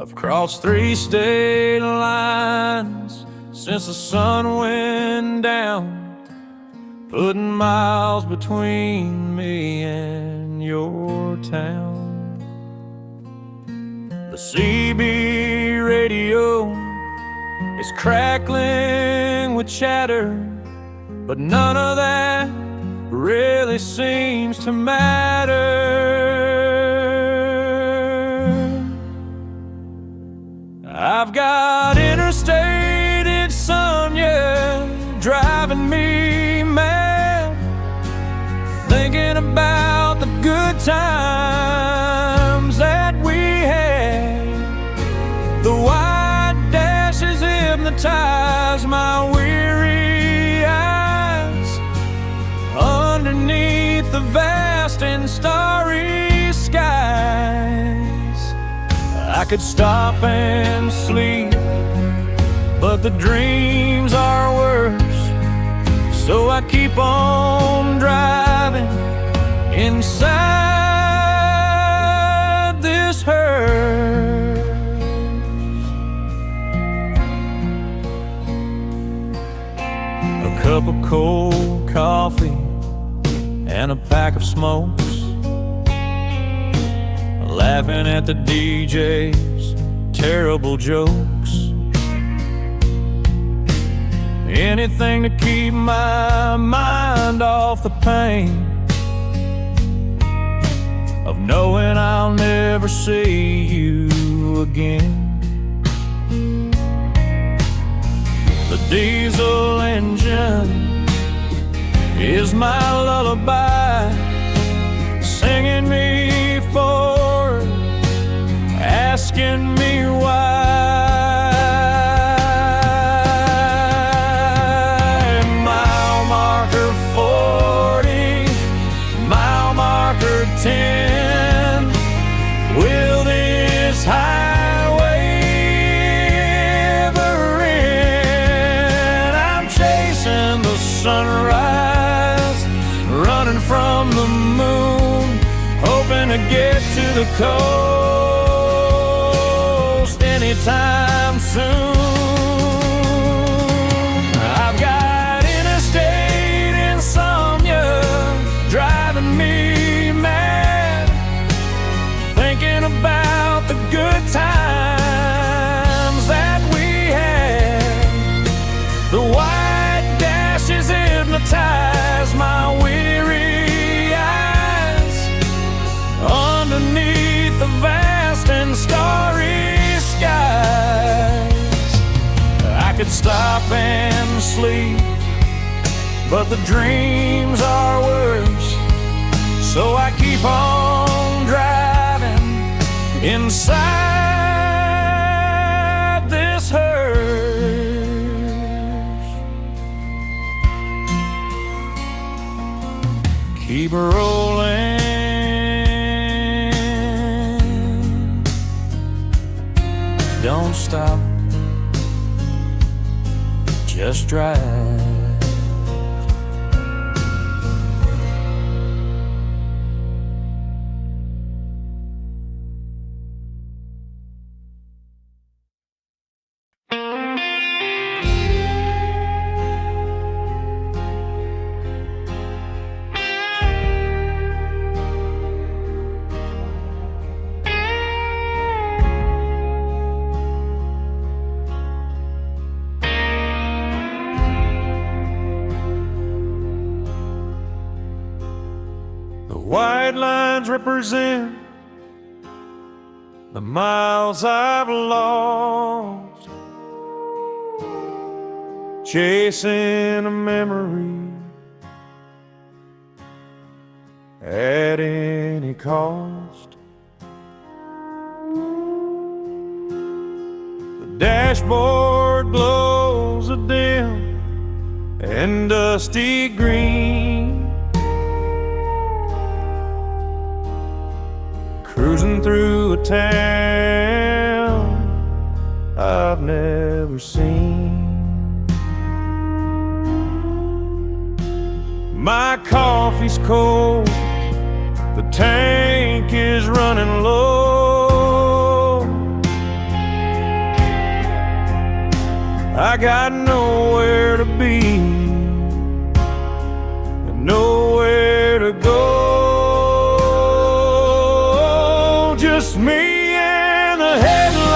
I've crossed 3 state lines since the sun went down, putting miles between me and your town. The CB radio is crackling with chatter, but none of that really seems to matter. I've got interstate insomnia driving me mad, thinking about the good times that we had. The white dashes hypnotize my weary eyes underneath the vast and starry skies. I could stop and sleep, but the dreams are worse, so I keep on driving inside this hearse. A cup of cold coffee and a pack of smokes, laughing at the DJ's terrible jokes. Anything to keep my mind off the pain of knowing I'll never see you again. The diesel engine is my lullaby, singing me forward, asking me why. Mile marker 40, mile marker 10, will this highway ever end? I'm chasing the sunrise, running from the moon, hoping to get to the coast anytime soon. I've got interstate insomnia driving me mad, thinking about the good times that we had. The white dashes hypnotize my weary eyes underneath the vast and starry skies. I could stop and sleep, but the dreams are worse, so I keep on driving inside this hearse. keep rolling. Don't stop, just drive. White lines represent the miles I've lost, chasing a memory at any cost. The dashboard glows a dim and dusty green, cruising through a town I've never seen. My coffee's cold, the tank is running low. I got nowhere to be and nowhere to go. Just me and the headlights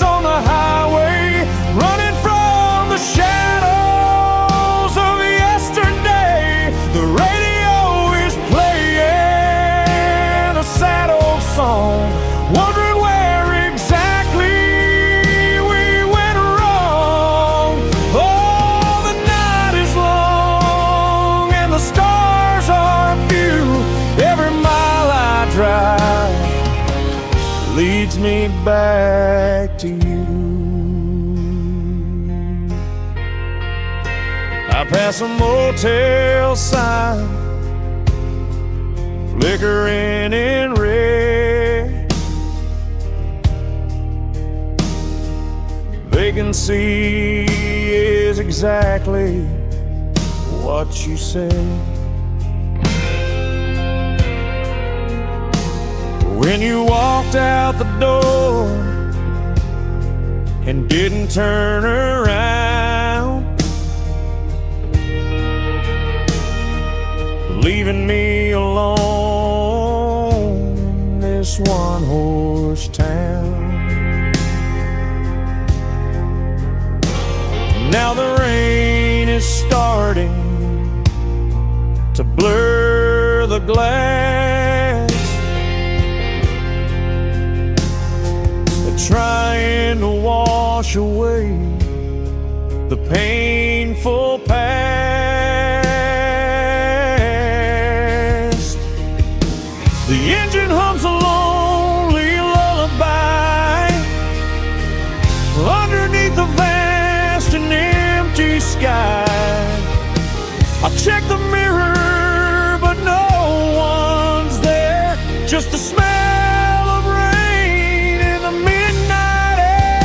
on the highway, running from the shadows of yesterday. The radio is playing a sad old song, wondering where exactly we went wrong. Oh, the night is long and the stars are few. Every mile I drive leads me back to you. I pass a motel sign flickering in red. Vacancy is exactly what you said. When you walked out the door and didn't turn around, leaving me alone in this one-horse town. Now the rain is starting to blur the glass, trying to wash away the painful past. The engine hums a lonely lullaby underneath the vast and empty sky. I check the mirror, but no one's there, just the smell of rain in the midnight air.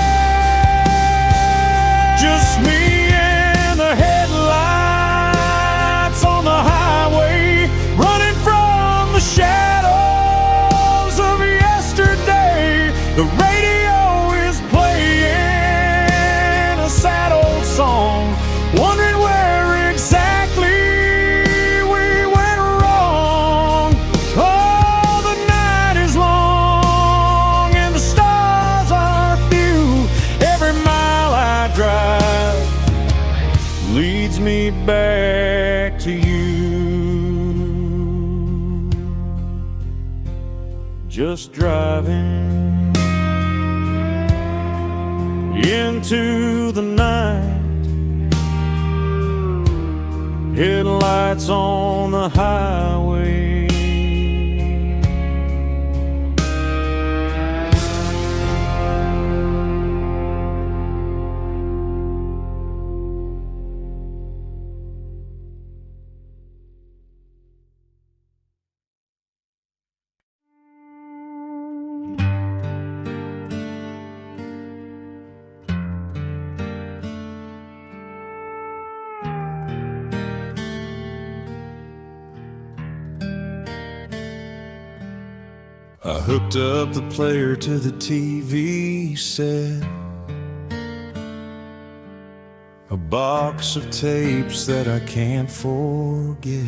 Just me and the headlights on the highway, running from the shadows of yesterday. The radio is playing a sad old song, wondering where exactly we went wrong. Oh, the night is long and the stars are few. Every mile I drive leads me back to you. Just driving into the night, headlights on the highway. I hooked up the player to the TV set, a box of tapes that I can't forget.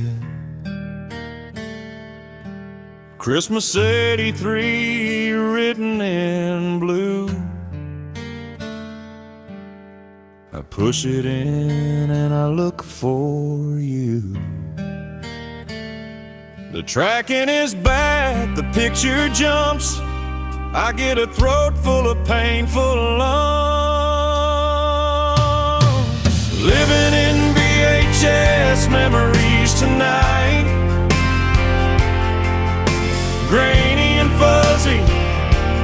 Christmas '83 written in blue. I push it in and I look for you. The tracking is bad, the picture jumps. I get a throat full of painful lumps. Living in VHS memories tonight, grainy and fuzzy,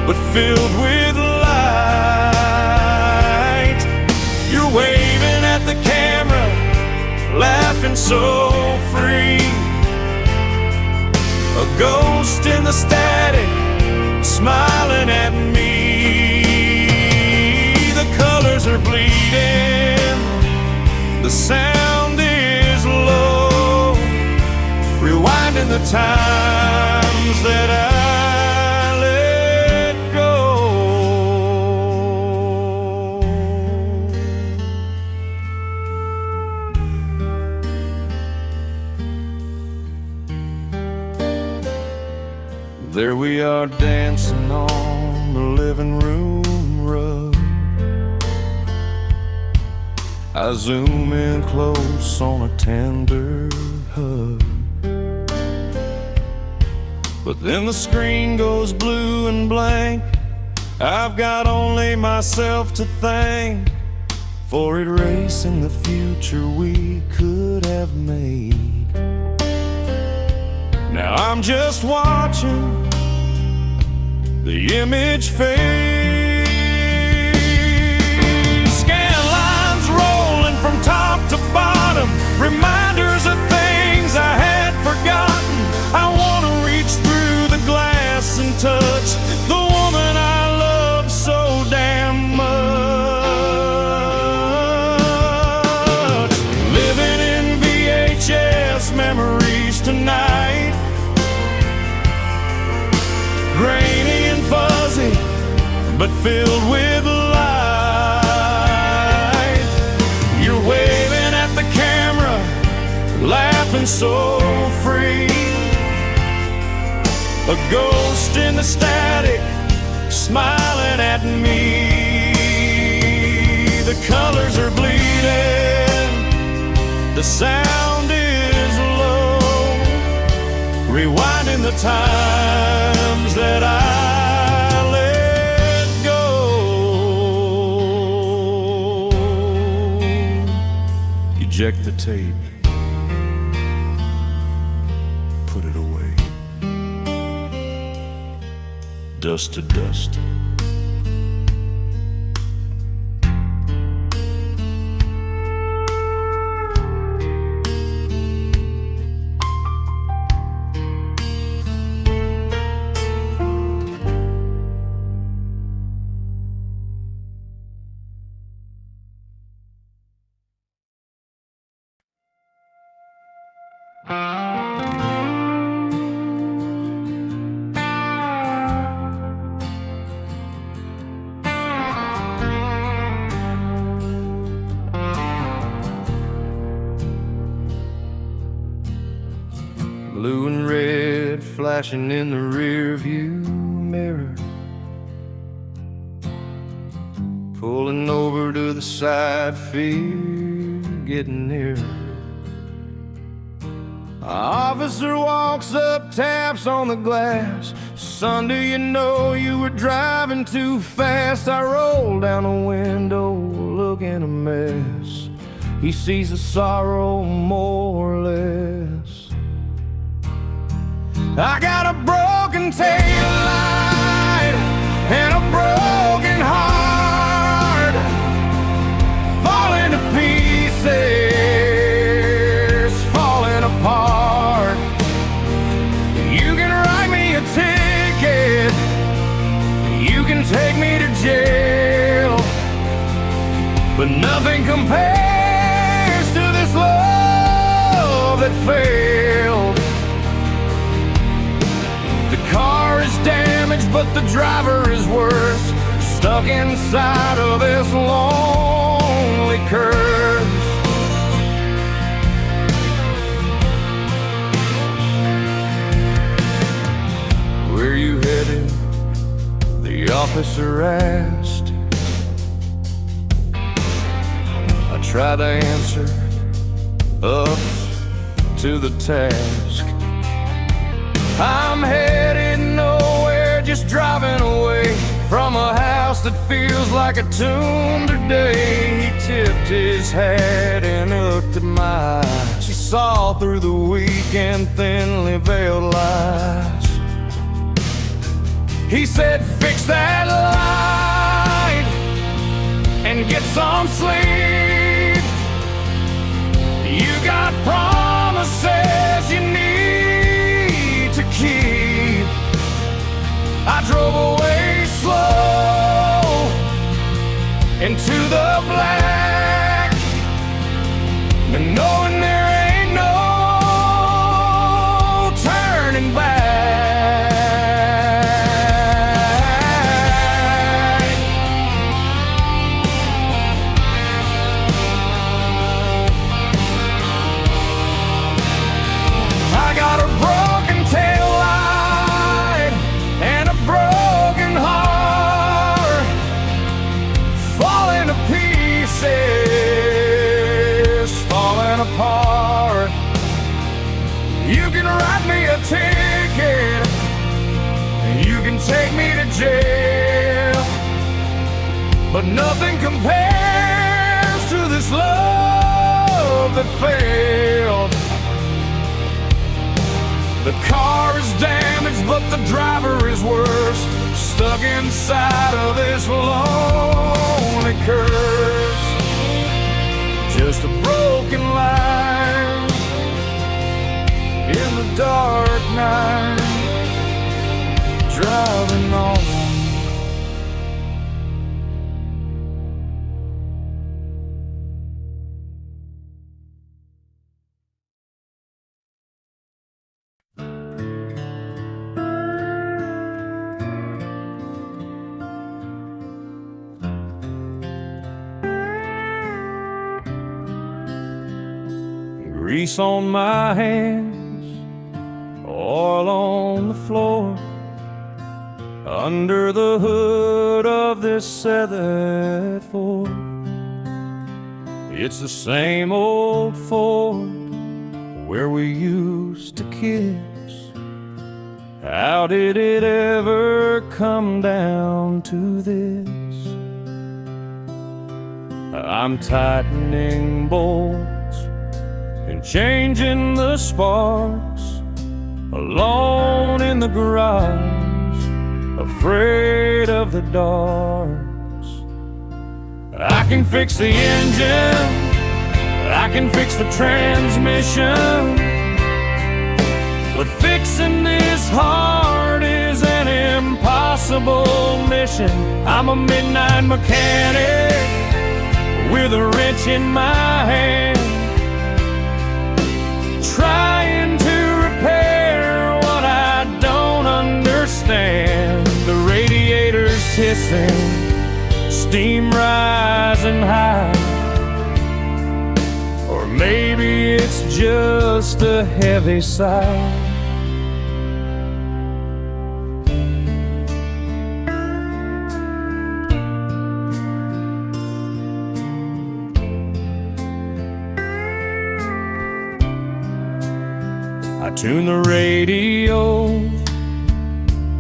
but filled with light. You're waving at the camera, laughing so free. A ghost in the static, smiling at me. The colors are bleeding, the sound is low, rewinding the times that I let go. There we are dancing on the living room rug. I zoom in close on a tender hug, but then the screen goes blue and blank. I've got only myself to thank for erasing the future we could have made. Now I'm just watching the image fade. Scan lines rolling from top to bottom, reminders of things I had forgotten. I wanna reach through the glass and touch the woman I love so damn much. Living in VHS memories tonight, grainy and fuzzy, but filled with light. You're waving at the camera, laughing so free. A ghost in the static, smiling at me. The colors are bleeding, the sound is low, rewinding the times that I let go. Eject the tape, put it away. Dust to dust. Blue and red flashing in the rear view mirror, pulling over to the side, fear getting nearer. Officer walks up, taps on the glass. Son, do you know you were driving too fast? I roll down the window, looking a mess. He sees the sorrow more or less. I got a broken taillight and a broken heart, falling to pieces, falling apart. You can write me a ticket, you can take me to jail, but nothing compares to this love that failed. The car is down but the driver is worse, stuck inside of this lonely curse. Where you headed? The officer asked. I tried to answer up to the task. I'm headed nowhere, just driving away from a house that feels like a tomb today. He tipped his hat and looked at my eyes. She saw through the weak and thinly veiled lies. He said, fix that light and get some sleep. You got promises you need to keep. I drove away slow into the black, and knowing there ain't no turning back. I got a broken tail light and a broken heart, falling to pieces, falling apart. You can write me a ticket, you can take me to jail, but nothing compares to this love that failed. The car is damaged, but the driver is worse, stuck inside of this lonely curse. Just a broken light in the dark night, driving on. Grease on my hands, oil on the floor, under the hood of this 7-4. It's the same old Ford where we used to kiss. How did it ever come down to this? I'm tightening bolts and changing the sparks, alone in the garage, afraid of the darks. I can fix the engine, I can fix the transmission, but fixing this heart is an impossible mission. I'm a midnight mechanic with a wrench in my hand, trying to repair what I don't understand. The radiator's hissing, steam rising high, or maybe it's just a heavy sigh. I tune the radio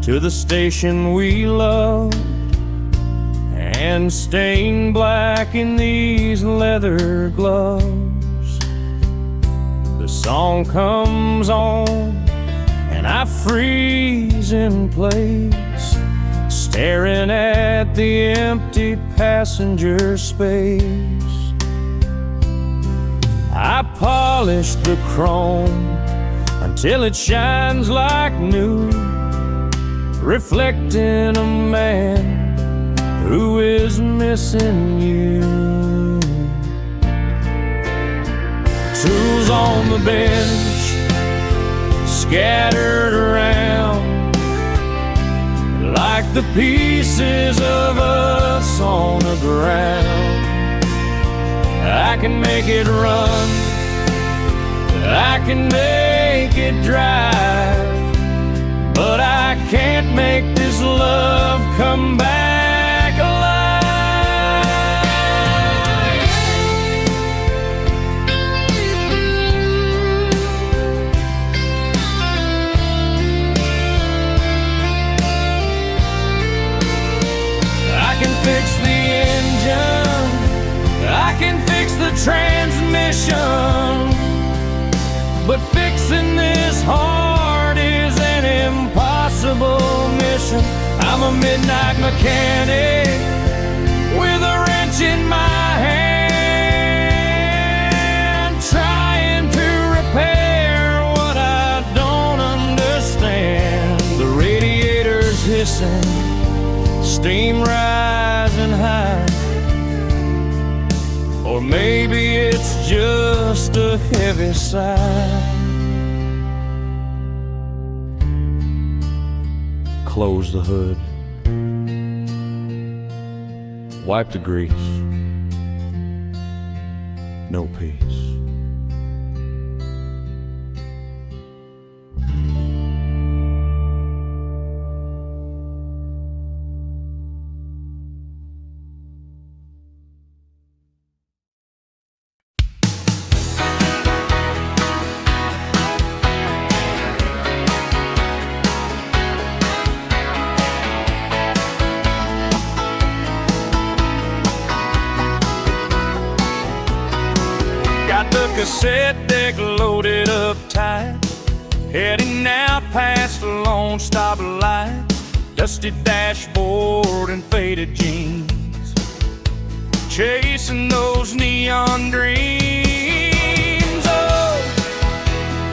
to the station we love, and stained black in these leather gloves. The song comes on and I freeze in place, staring at the empty passenger space. I polish the chrome until it shines like new, reflecting a man who is missing you. Tools on the bench, scattered around, the pieces of us on the ground. I can make it run, I can make it drive, but I can't make this love come back alive. I can fix the engine, I can fix the transmission, but fixing this heart is an impossible mission. I'm a midnight mechanic with a wrench in my hand, trying to repair what I don't understand. The radiator's hissing, steam rising high, or maybe it's just a heavy sigh. Close the hood, wipe the grease, no peace. Cassette deck loaded up tight, heading out past the lone stop light, dusty dashboard and faded jeans, chasing those neon dreams. Oh,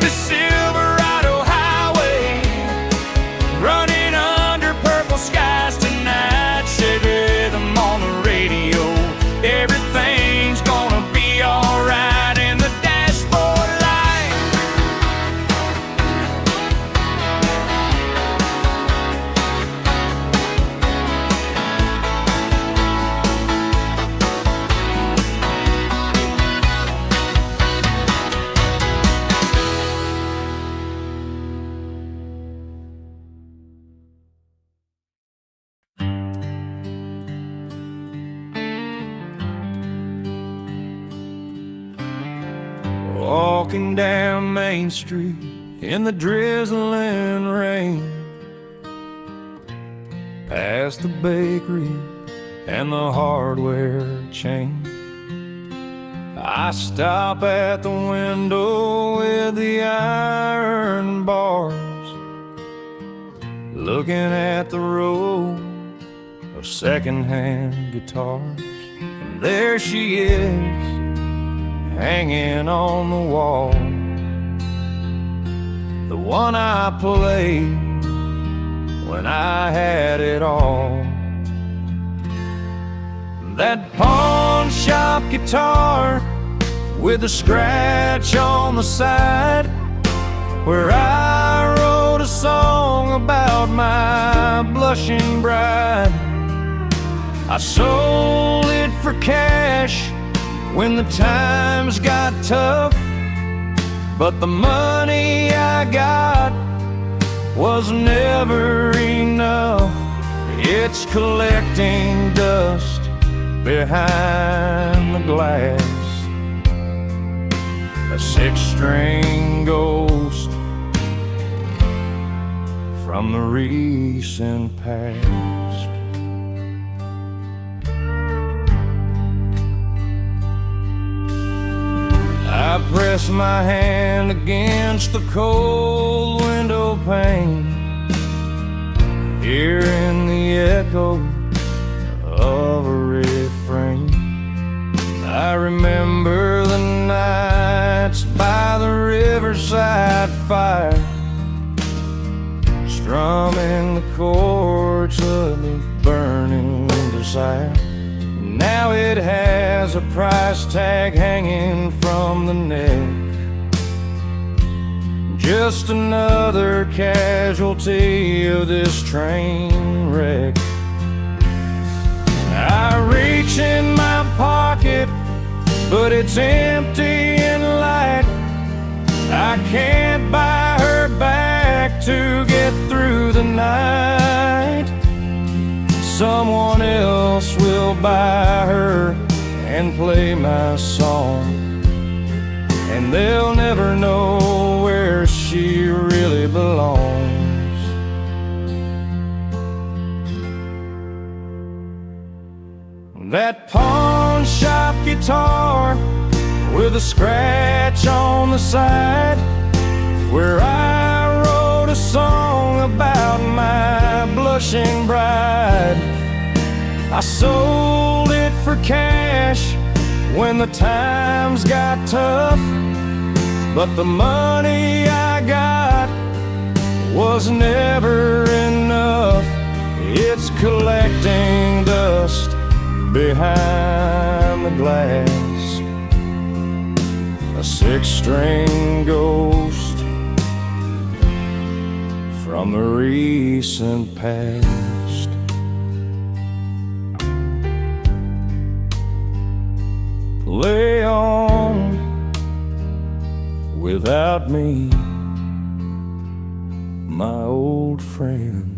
this Silverado highway, running under purple skies tonight, shake rhythm on the radio, everything's gonna be alright. Walking down Main Street in the drizzling rain, past the bakery and the hardware chain, I stop at the window with the iron bars, looking at the row of secondhand guitars. And there she is, hanging on the wall, the one I played when I had it all. That pawn shop guitar with a scratch on the side, where I wrote a song about my blushing bride. I sold it for cash when the times got tough, but the money I got was never enough. It's collecting dust behind the glass, a six-string ghost from the recent past. I press my hand against the cold window pane, hearing the echo of a refrain. I remember the nights by the riverside fire, strumming the chords of the burning desire. Now it has a price tag hanging from the neck, just another casualty of this train wreck. I reach in my pocket, but it's empty and light. I can't buy her back to get through the night. Someone else will buy her and play my song, and they'll never know where she really belongs. That pawn shop guitar with a scratch on the side, where I wrote a song about my blushing bride. I sold it for cash when the times got tough, but the money I got was never enough. It's collecting dust behind the glass, a six-string ghost from the recent past. Play on without me, my old friend.